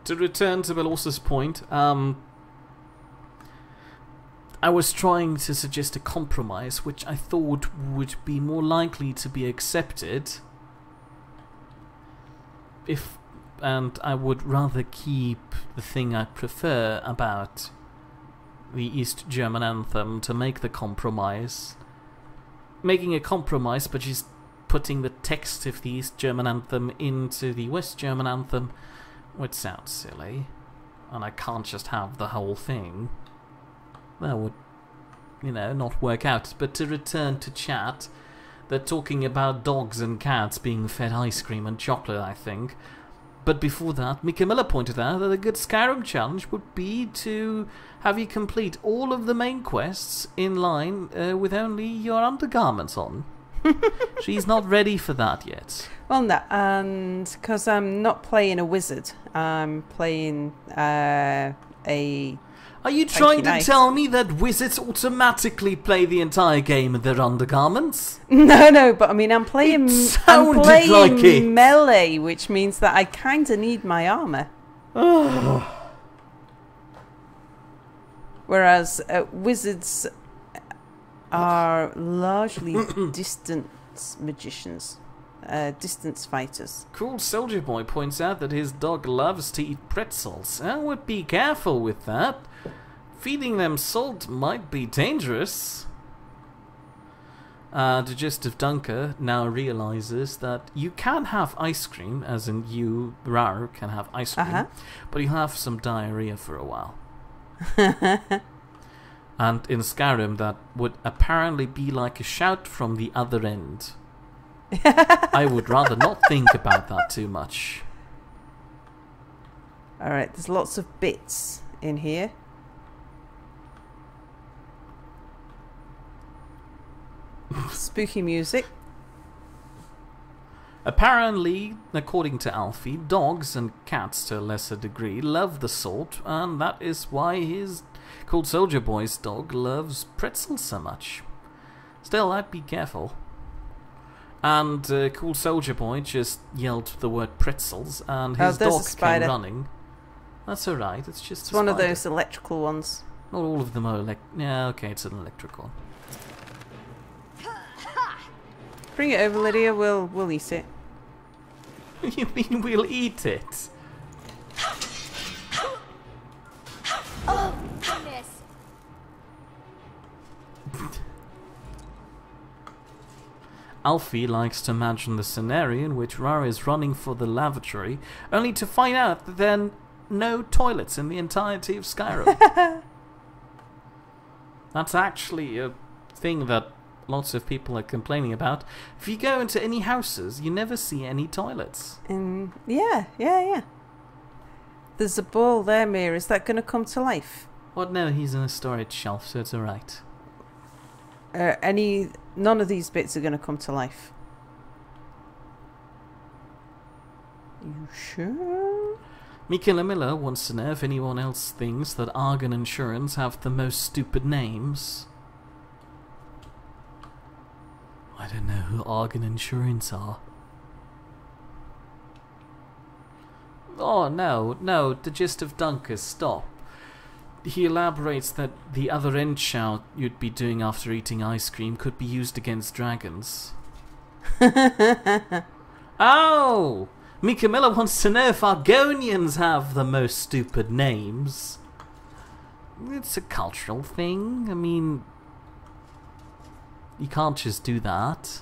S1: To return to Belossa's point, I was trying to suggest a compromise which I thought would be more likely to be accepted and I would rather keep the thing I prefer about the East German anthem to make the compromise. Making a compromise, but just putting the text of the East German anthem into the West German anthem would sound silly. And I can't just have the whole thing. That would, you know, not work out. But to return to chat, they're talking about dogs and cats being fed ice cream and chocolate, I think. But before that, Mika Miller pointed out that a good Skyrim challenge would be to have you complete all of the main quests in line with only your undergarments on. She's not ready for that yet.
S2: Well, no, and because I'm not playing a wizard, I'm playing a...
S1: Are you trying to tell me that wizards automatically play the entire game in their undergarments?
S2: No, but I mean, I'm playing
S1: like
S2: melee, which means that I kind of need my armour. Whereas wizards are largely distance magicians, distance fighters.
S1: Cool Soldier Boy points out that his dog loves to eat pretzels. I would be careful with that. Feeding them salt might be dangerous. Digestive Dunker now realizes that you can have ice cream, as in you, Rar, can have ice cream, but you'll have some diarrhea for a while. And in Skyrim, that would apparently be like a shout from the other end. I would rather not think about that too much.
S2: Alright, there's lots of bits in here. Spooky music.
S1: Apparently, according to Alfie, dogs and cats to a lesser degree love the salt, and that is why his Cool Soldier Boy's dog loves pretzels so much. Still, I'd be careful. And Cool Soldier Boy just yelled the word pretzels, and his dog came running. That's alright, it's just
S2: it's one of those electrical ones.
S1: Not all of them are yeah, okay, it's an electric one.
S2: Bring it over, Lydia. We'll eat it.
S1: You mean we'll eat it?
S3: Oh, goodness.
S1: Alfie likes to imagine the scenario in which Rara is running for the lavatory, only to find out that there are no toilets in the entirety of Skyrim. That's actually a thing that lots of people are complaining about. If you go into any houses, you never see any toilets.
S2: Yeah. There's a ball there, Mia. Is that going to come to life?
S1: What? No, he's in a storage shelf, so it's alright.
S2: None of these bits are going to come to life. You sure?
S1: Mikela Miller wants to know if anyone else thinks that Argon Insurance have the most stupid names. I don't know who Argon Insurance are. Oh, no, the gist of Dunker, stop. He elaborates that the other end shout you'd be doing after eating ice cream could be used against dragons. Oh! Mika Miller wants to know if Argonians have the most stupid names. It's a cultural thing. I mean, you can't just do that.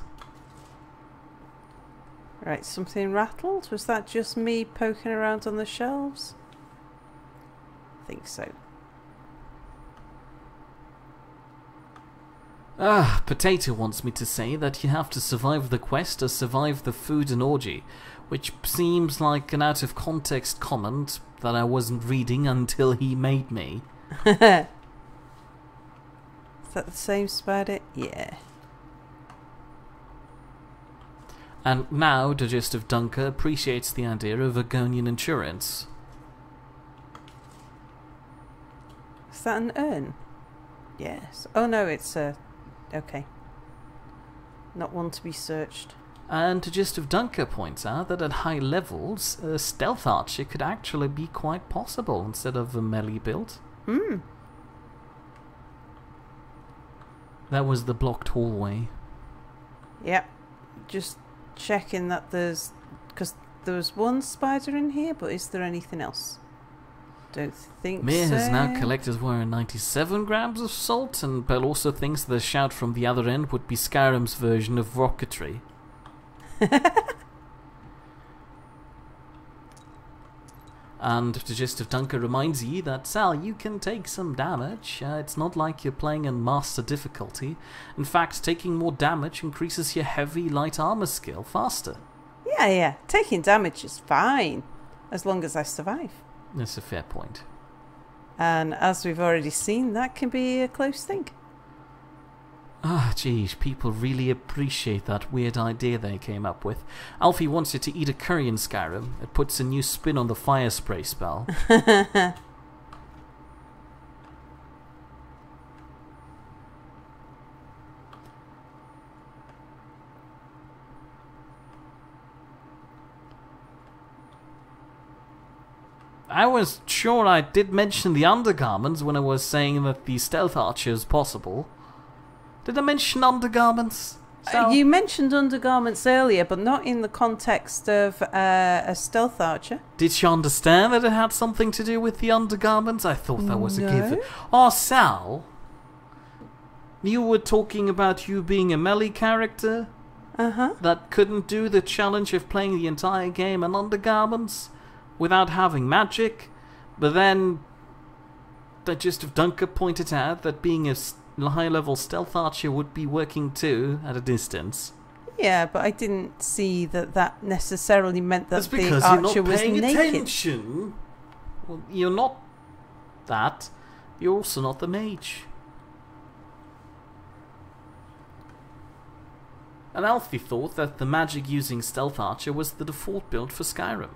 S2: Right, something rattled? Was that just me poking around on the shelves? I think so.
S1: Potato wants me to say that you have to survive the quest or survive the food and orgy, which seems like an out-of-context comment that I wasn't reading until he made me.
S2: Is that the same spider? Yeah.
S1: And now, Digestive Dunker appreciates the idea of Argonian insurance.
S2: Is that an urn? Yes. Oh no, it's a... Okay. Not one to be searched.
S1: And Gist of Dunker points out that at high levels, a stealth archer could actually be quite possible instead of a melee build.
S2: Hmm.
S1: That was the blocked hallway.
S2: Yep. Just checking that there's... Because there was one spider in here, but is there anything else? Don't think
S1: Mir
S2: so.
S1: has now collected 97 grams of salt, and Bell also thinks the shout from the other end would be Skyrim's version of rocketry. And the Gist of Dunker reminds you that, Sal, you can take some damage. It's not like you're playing in master difficulty. In fact, taking more damage increases your heavy light armor skill faster.
S2: Yeah. Taking damage is fine, as long as I survive.
S1: That's a fair point.
S2: And as we've already seen, that can be a close thing.
S1: Ah, geez, people really appreciate that weird idea they came up with. Alfie wants you to eat a curry in Skyrim. It puts a new spin on the fire spray spell. I was sure I did mention the undergarments when I was saying that the stealth archer is possible. Did I mention undergarments?
S2: You mentioned undergarments earlier, but not in the context of a stealth archer.
S1: Did you understand that it had something to do with the undergarments? I thought that was a given. Oh, Sal, you were talking about you being a melee character that couldn't do the challenge of playing the entire game in undergarments without having magic, but then the Gist of Dunker pointed out that being a high-level stealth archer would be working too at a distance.
S2: Yeah, but I didn't see that necessarily meant that the
S1: because
S2: archer
S1: you're not
S2: was
S1: paying
S2: naked.
S1: attention. Well, you're not that. You're also not the mage. And Alfie thought that the magic using stealth archer was the default build for Skyrim.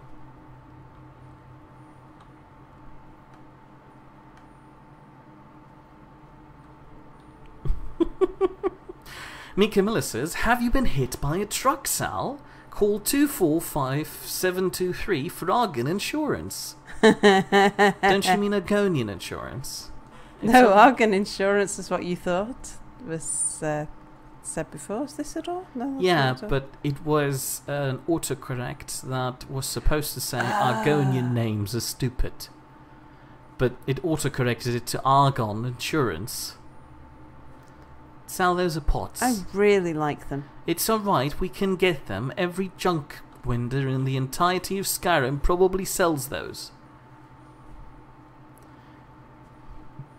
S1: Mika Miller says, have you been hit by a truck, Sal? Call 245723 for Argon Insurance. Don't you mean Argonian Insurance?
S2: No, Argon Insurance is what you thought was said before. Is this at all? No.
S1: Yeah, but it was an autocorrect that was supposed to say Argonian names are stupid. But it autocorrected it to Argon Insurance. Sal, those are pots.
S2: I really like them.
S1: It's alright, we can get them. Every junk vendor in the entirety of Skyrim probably sells those.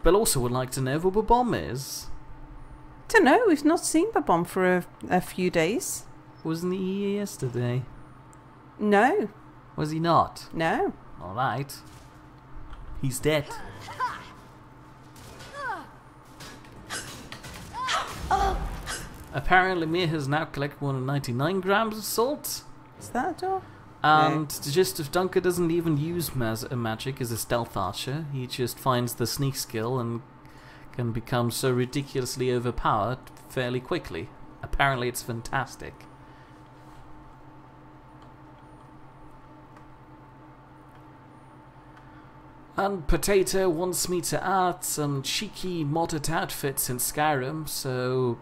S1: But also would like to know where Babom is.
S2: Don't know, we've not seen Babom for a few days.
S1: Wasn't he here yesterday?
S2: No.
S1: Was he not?
S2: No.
S1: Alright. He's dead. Apparently Mir has now collected 199 grams of salt.
S2: Is that a door?
S1: And the Gist of Dunker doesn't even use magic as a stealth archer. He just finds the sneak skill and can become so ridiculously overpowered fairly quickly. Apparently it's fantastic. And Potato wants me to add some cheeky modded outfits in Skyrim, so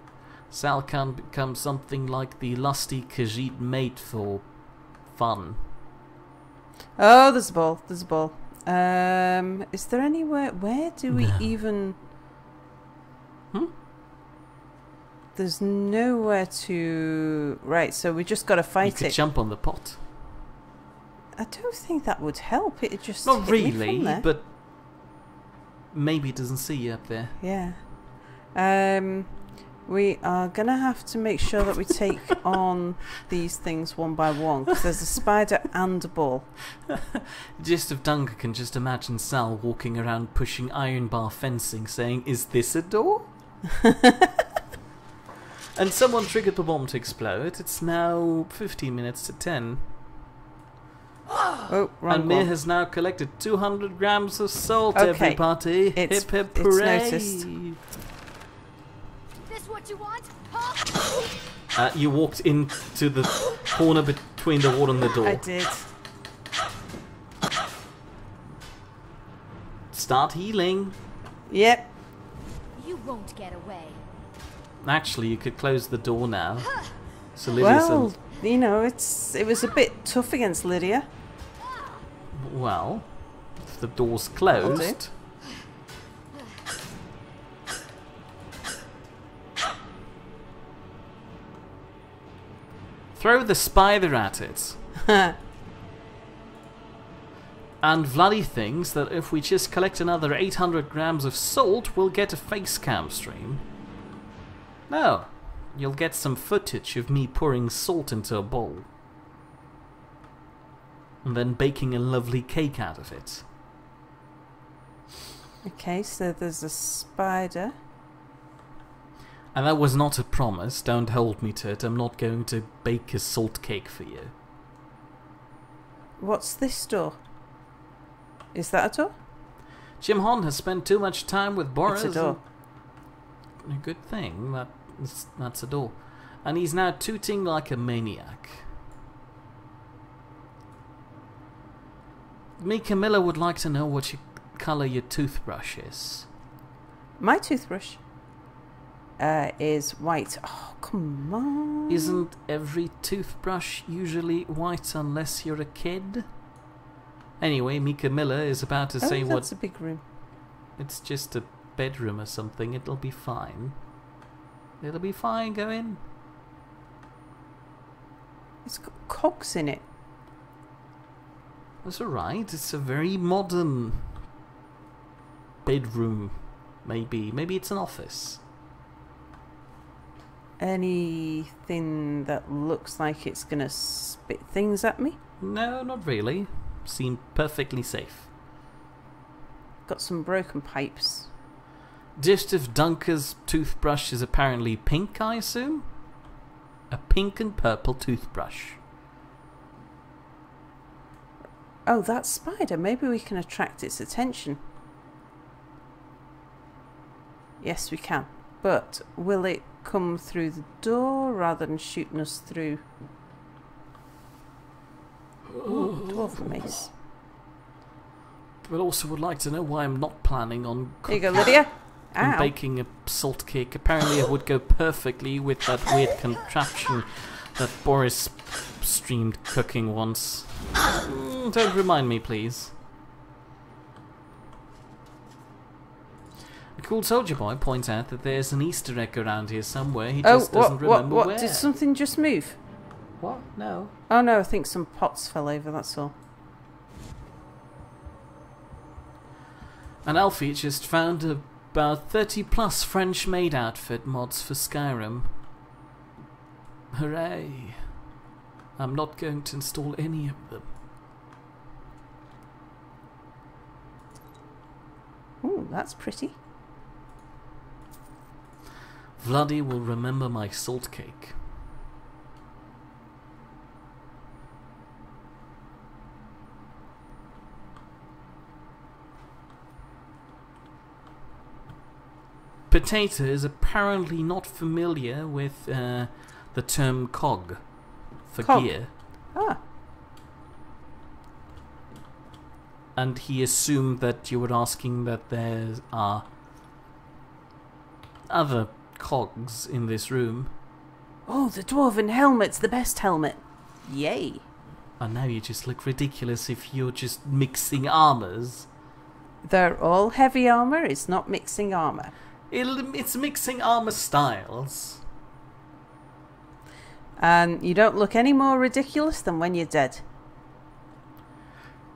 S1: Sal can become something like the lusty Khajiit mate for fun.
S2: Oh, there's a ball. There's a ball. Is there anywhere... Where do we even... There's nowhere to... Right, so we just got to fight it.
S1: You could jump on the pot.
S2: I don't think that would help. It just
S1: not
S2: hit me
S1: really,
S2: from there.
S1: but maybe it doesn't see you up there.
S2: Yeah. We are going to have to make sure that we take on these things one by one, because there's a spider and a ball.
S1: Gist of Dunker can just imagine Sal walking around pushing iron bar fencing saying, is this a door? And someone triggered the bomb to explode. It's now 15 minutes to 10.
S2: Oh, wrong
S1: And Mir
S2: one.
S1: has now collected 200 grams of salt,
S2: Okay.
S1: everybody.
S2: It's-
S1: Hip hip
S2: it's
S1: hooray.
S2: noticed.
S3: This what you want? Huh?
S1: You walked into the corner between the wall and the door.
S2: I did.
S1: Start healing.
S2: Yep.
S3: You won't get away.
S1: Actually, you could close the door now. So Lydia's
S2: Well, you know, it was a bit tough against Lydia.
S1: well, if the door's
S2: Will do.
S1: closed. Throw the spider at it. And Vladdy thinks that if we just collect another 800 grams of salt, we'll get a face cam stream. No, you'll get some footage of me pouring salt into a bowl. And then baking a lovely cake out of it.
S2: Okay, so there's a spider.
S1: And that was not a promise, don't hold me to it, I'm not going to bake a salt cake for you.
S2: What's this door? Is that a door?
S1: Jim Hon has spent too much time with Boris.
S2: It's a door.
S1: A good thing, that's a door. And he's now tooting like a maniac. Mika Miller would like to know what colour your toothbrush is.
S2: My toothbrush is white. Oh, come on.
S1: Isn't every toothbrush usually white unless you're a kid? Anyway, Mika Miller is about to say
S2: that's a big room.
S1: It's just a bedroom or something. It'll be fine. It'll be fine, go in.
S2: It's got cogs in it.
S1: That's alright. It's a very modern bedroom. Maybe it's an office.
S2: Anything that looks like it's gonna spit things at me?
S1: No, not really. Seem perfectly safe.
S2: Got some broken pipes.
S1: Distiff Dunker's toothbrush is apparently pink, I assume? A pink and purple toothbrush.
S2: Oh, that spider. Maybe we can attract its attention. Yes, we can. But will it come through the door rather than shooting us through? Ooh, dwarf mace.
S1: But also would like to know why I'm not planning on
S2: Here you go, Lydia.
S1: on
S2: Ow.
S1: baking a salt cake. Apparently it would go perfectly with that weird contraption that Boris streamed cooking once. Don't remind me, please. A cool soldier boy points out that there's an Easter egg around here somewhere. He just doesn't remember
S2: what?
S1: where.
S2: Did something just move?
S1: What? No.
S2: Oh no, I think some pots fell over, that's all.
S1: And Alfie just found about 30 plus French maid outfit mods for Skyrim. Hooray. I'm not going to install any of them.
S2: Ooh, that's pretty.
S1: Vladdy will remember my salt cake. Potato is apparently not familiar with the term cog for
S2: Cog.
S1: gear.
S2: Ah.
S1: And he assumed that you were asking that there are other cogs in this room.
S2: Oh, the dwarven helmet's the best helmet. Yay.
S1: And now you just look ridiculous if you're just mixing armors.
S2: They're all heavy armor, it's not mixing armor.
S1: It's mixing armor styles.
S2: And you don't look any more ridiculous than when you're dead.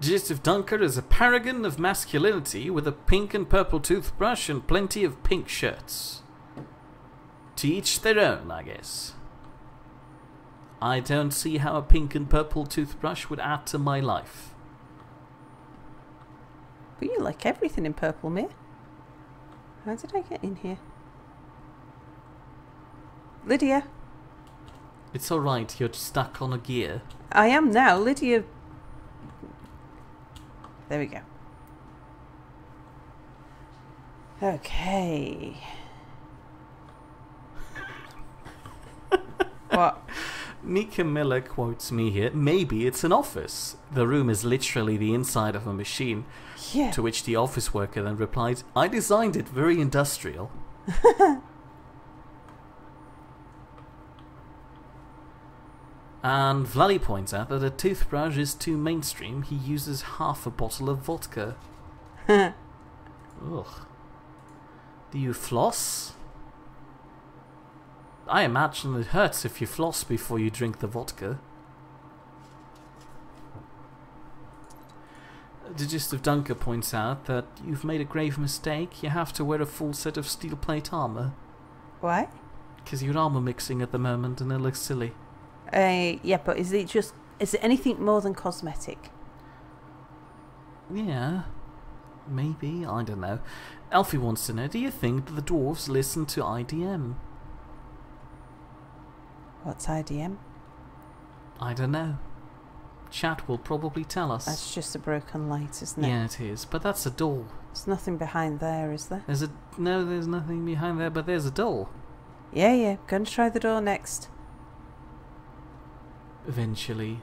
S1: Digestive Dunker is a paragon of masculinity with a pink and purple toothbrush and plenty of pink shirts. To each their own, I guess. I don't see how a pink and purple toothbrush would add to my life.
S2: But you like everything in purple, Mir. How did I get in here? Lydia.
S1: It's alright, you're stuck on a gear.
S2: I am now. Lydia There we go. Okay. What?
S1: Mika Miller quotes me here, maybe it's an office. The room is literally the inside of a machine.
S2: Yeah.
S1: To which the office worker then replies, I designed it, very industrial. And Vladi points out that a toothbrush is too mainstream. He uses half a bottle of vodka. Ugh. Do you floss? I imagine it hurts if you floss before you drink the vodka. Digestive Dunker points out that you've made a grave mistake. You have to wear a full set of steel plate armour.
S2: Why?
S1: Because you're armour mixing at the moment and it looks silly.
S2: Yeah, but is it anything more than cosmetic?
S1: Yeah. Maybe, I don't know. Alfie wants to know, do you think that the dwarves listen to IDM?
S2: What's IDM?
S1: I don't know. Chat will probably tell us.
S2: That's just a broken light, isn't it?
S1: Yeah, it is. But that's a door.
S2: There's nothing behind there, is there?
S1: No, there's nothing behind there, but there's a door.
S2: Yeah. Gonna try the door next.
S1: Eventually.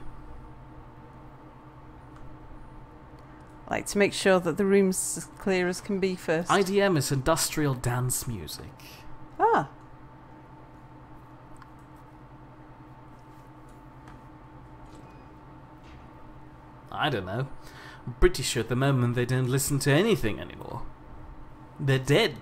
S2: Like to make sure that the room's as clear as can be first.
S1: IDM is industrial dance music.
S2: Ah.
S1: I don't know. I'm pretty sure at the moment they don't listen to anything anymore. They're dead.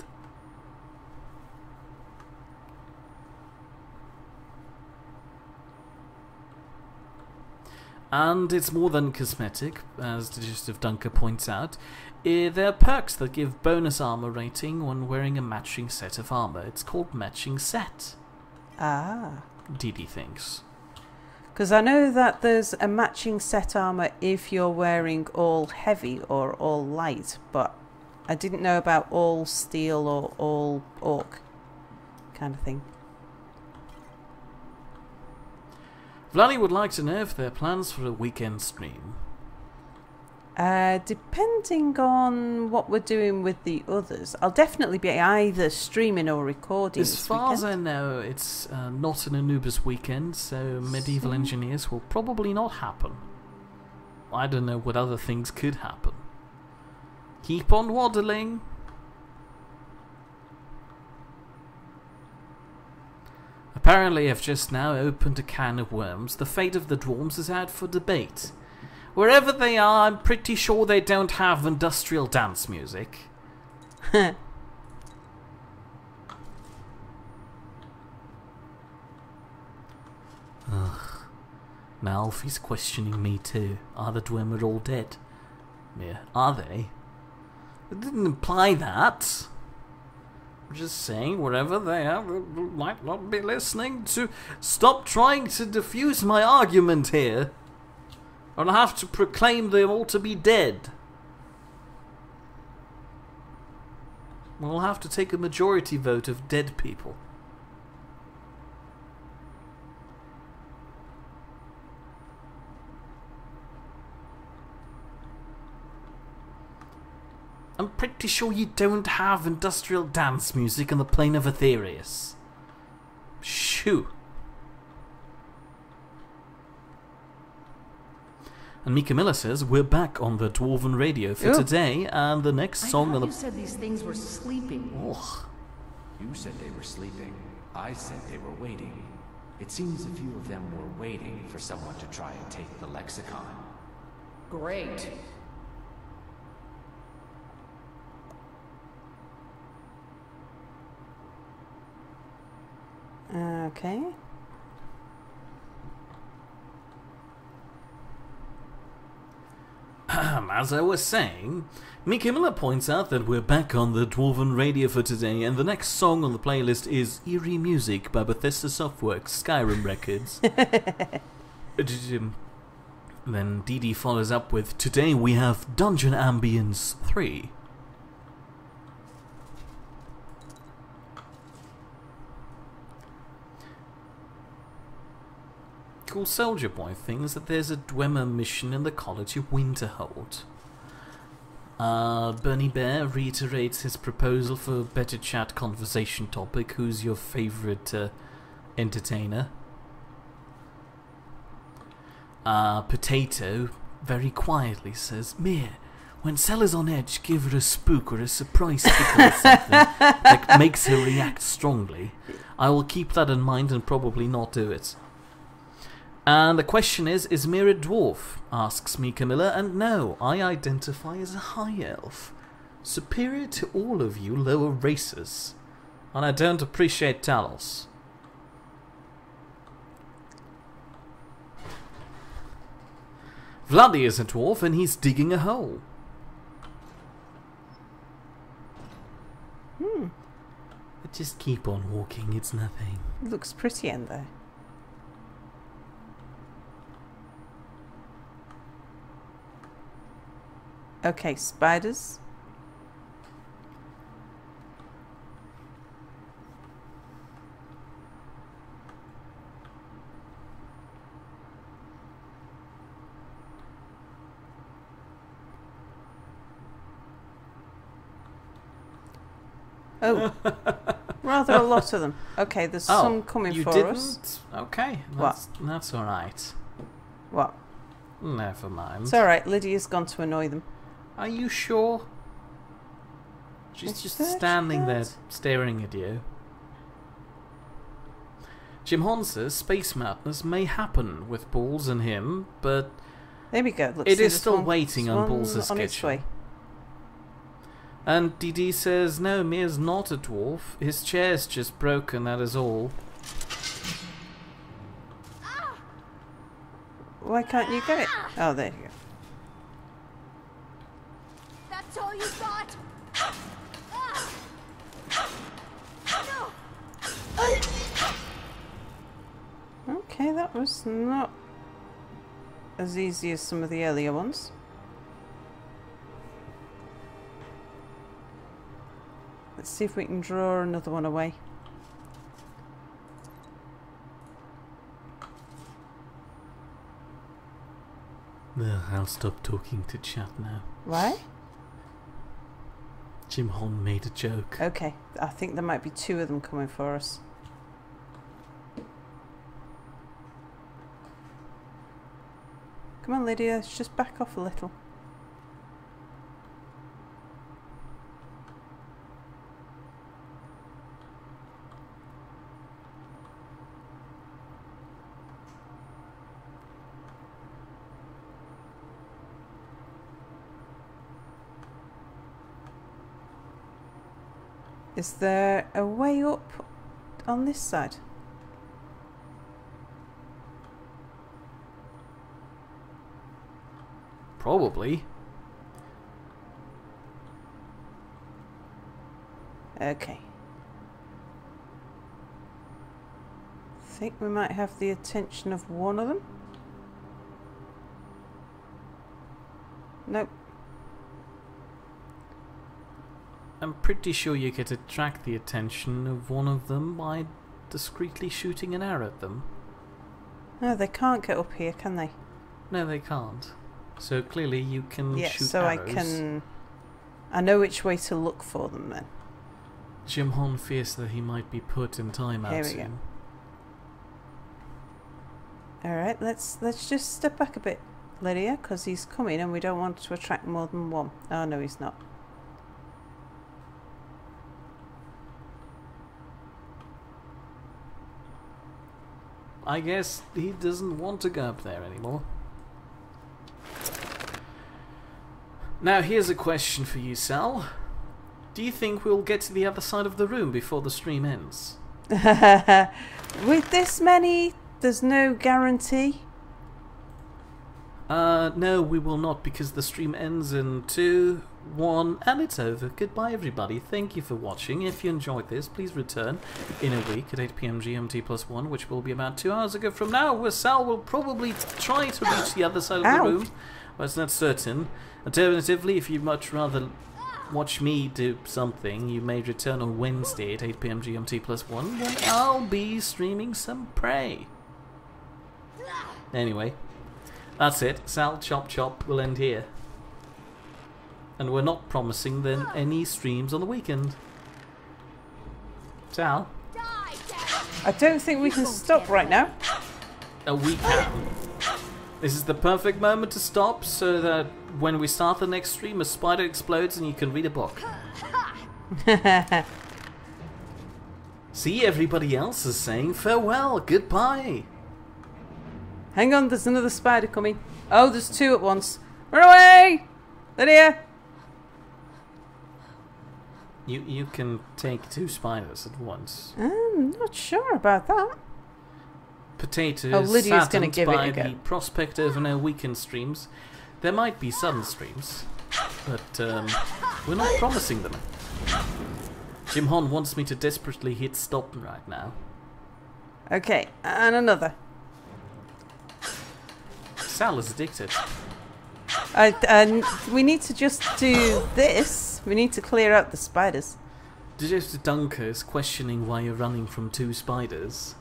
S1: And it's more than cosmetic, as Digestive Dunker points out. There are perks that give bonus armor rating when wearing a matching set of armor. It's called matching set.
S2: Ah.
S1: DD thinks.
S2: Because I know that there's a matching set armor if you're wearing all heavy or all light, but I didn't know about all steel or all orc kind of thing.
S1: Vladi would like to know if there are plans for a weekend stream.
S2: Depending on what we're doing with the others, I'll definitely be either streaming or recording.
S1: As far as I know, it's not an Anubis weekend, so Medieval Engineers will probably not happen. I don't know what other things could happen. Keep on waddling. Apparently I've just now opened a can of worms. The fate of the dwarves is out for debate. Wherever they are, I'm pretty sure they don't have industrial dance music. Ugh. Now Alfie's questioning me too. Are the Dwemer all dead? Yeah, are they? It didn't imply that. I'm just saying, wherever they are, they might not be listening to... Stop trying to defuse my argument here. Or I'll have to proclaim them all to be dead. We'll have to take a majority vote of dead people. I'm pretty sure you don't have industrial dance music on the plane of Aetherius. Shoo. And Mika Miller says, we're back on the Dwarven radio for today, and the next song on the...
S10: You said these things were sleeping.
S1: Ugh.
S12: You said they were sleeping. I said they were waiting. It seems a few of them were waiting for someone to try and take the lexicon.
S10: Great.
S2: Okay.
S1: As I was saying, Mika Miller points out that we're back on the Dwarven radio for today, and the next song on the playlist is Eerie Music by Bethesda Softworks, Skyrim Records. Then DD follows up with, today we have Dungeon Ambience 3. Cool Soldier Boy thinks that there's a Dwemer mission in the College of Winterhold. Bernie Bear reiterates his proposal for a better chat conversation topic. Who's your favourite entertainer? Potato very quietly says, Mir, when Sella's on edge, give her a spook or a surprise tickle or something that makes her react strongly. I will keep that in mind and probably not do it. And the question is Mir a dwarf? Asks me Camilla, and no, I identify as a high elf. Superior to all of you lower races. And I don't appreciate Talos. Vladdy is a dwarf and he's digging a hole. But just keep on walking, it's nothing.
S2: It looks pretty in there. Okay, spiders. Oh, rather a lot of them. Okay, there's some coming for us.
S1: Okay, that's all right.
S2: What?
S1: Never mind.
S2: It's all right. Lydia's gone to annoy them.
S1: Are you sure? She's just standing there staring at you. Jim Hon says space madness may happen with Balls and him, but
S2: there we go. Look,
S1: it is still waiting on Balls' schedule. And DD says, no, Mir's not a dwarf. His chair's just broken, that is all.
S2: Why can't you get it? Oh, there you go.
S3: That's all you got?
S2: Okay, that was not as easy as some of the earlier ones. Let's see if we can draw another one away.
S1: I'll stop talking to chat now.
S2: Why?
S1: Jim Hon made a joke.
S2: Okay, I think there might be two of them coming for us. Come on, Lydia, let's just back off a little. Is there a way up on this side?
S1: Probably.
S2: Okay. Think we might have the attention of one of them? Nope.
S1: I'm pretty sure you could attract the attention of one of them by discreetly shooting an arrow at them.
S2: No, they can't get up here, can they?
S1: No, they can't. So clearly you can shoot arrows.
S2: I know which way to look for them then.
S1: Jim Hon fears that he might be put in timeout soon.
S2: Here we go. Alright, let's just step back a bit, Lydia, because he's coming and we don't want to attract more than one. Oh no, he's not.
S1: I guess he doesn't want to go up there anymore. Now here's a question for you, Sal. Do you think we'll get to the other side of the room before the stream ends?
S2: With this many, there's no guarantee.
S1: No, we will not, because the stream ends in 2, 1, and it's over. Goodbye, everybody. Thank you for watching. If you enjoyed this, please return in a week at 8 PM GMT +1, which will be about 2 hours ago from now, where Sal will probably try to reach the other side of the room, but it's not certain. Alternatively, if you'd much rather watch me do something, you may return on Wednesday at 8 PM GMT +1, when I'll be streaming some Prey. Anyway, that's it. Sal, chop chop, will end here. And we're not promising them any streams on the weekend. Sal?
S2: I don't think we can stop right now.
S1: We can. This is the perfect moment to stop so that when we start the next stream, a spider explodes and you can read a book. See, everybody else is saying farewell, goodbye.
S2: Hang on, there's another spider coming. Oh, there's two at once. Run away! Lydia!
S1: You can take 2 spiders at once.
S2: I'm not sure about that.
S1: Potatoes,
S2: oh, Lydia's gonna give
S1: by
S2: it a go.
S1: the prospect of no weekend streams. There might be sudden streams, but we're not promising them. Jim Hon wants me to desperately hit stop right now.
S2: Okay, and another.
S1: Sal is addicted.
S2: We need to just do this. We need to clear out the spiders.
S1: Digested Dunker is questioning why you're running from 2 spiders.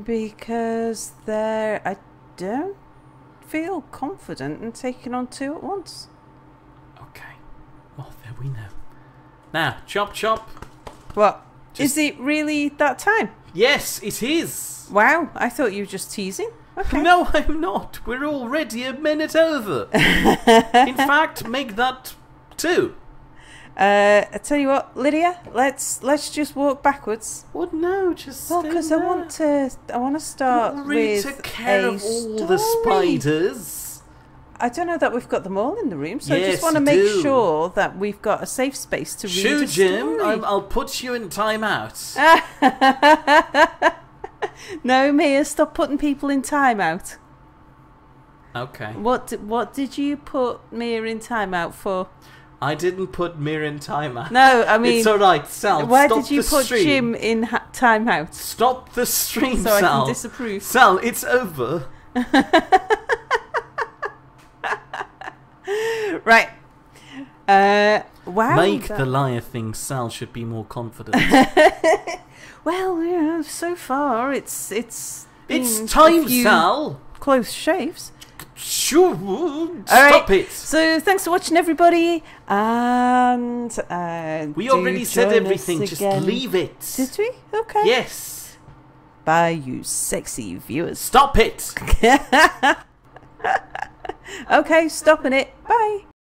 S2: Because I don't feel confident in taking on 2 at once.
S1: Okay. Well, there we know. Now, chop chop.
S2: What? Is it really that time?
S1: Yes, it is.
S2: Wow, I thought you were just teasing. Okay.
S1: No, I'm not. We're already a minute over. In fact, make that 2.
S2: I tell you what, Lydia, let's just walk backwards.
S1: What? No, just
S2: well, because I want to start with
S1: take care of all the spiders.
S2: I don't know that we've got them all in the room, so
S1: yes,
S2: I just want to make sure that we've got a safe space to read a
S1: Jim,
S2: story.
S1: I'll put you in timeout.
S2: No, Mia, stop putting people in timeout.
S1: Okay.
S2: What did you put Mia in timeout for?
S1: I didn't put Mia in timeout.
S2: No, I mean...
S1: It's alright, Sal,
S2: why
S1: stop
S2: did you
S1: the
S2: put
S1: stream.
S2: Jim in timeout?
S1: Stop the stream,
S2: so
S1: Sal.
S2: I can disapprove.
S1: Sal, it's over.
S2: Right. Wow.
S1: Make the liar think Sal should be more confident.
S2: Well, yeah, so far it's
S1: time, Sal.
S2: Close shaves.
S1: Sure.
S2: Stop
S1: it.
S2: So thanks for watching, everybody, and
S1: we already said everything. Just leave it.
S2: Did we? Okay.
S1: Yes.
S2: Bye, you sexy viewers.
S1: Stop it.
S2: Okay, stopping it. Bye.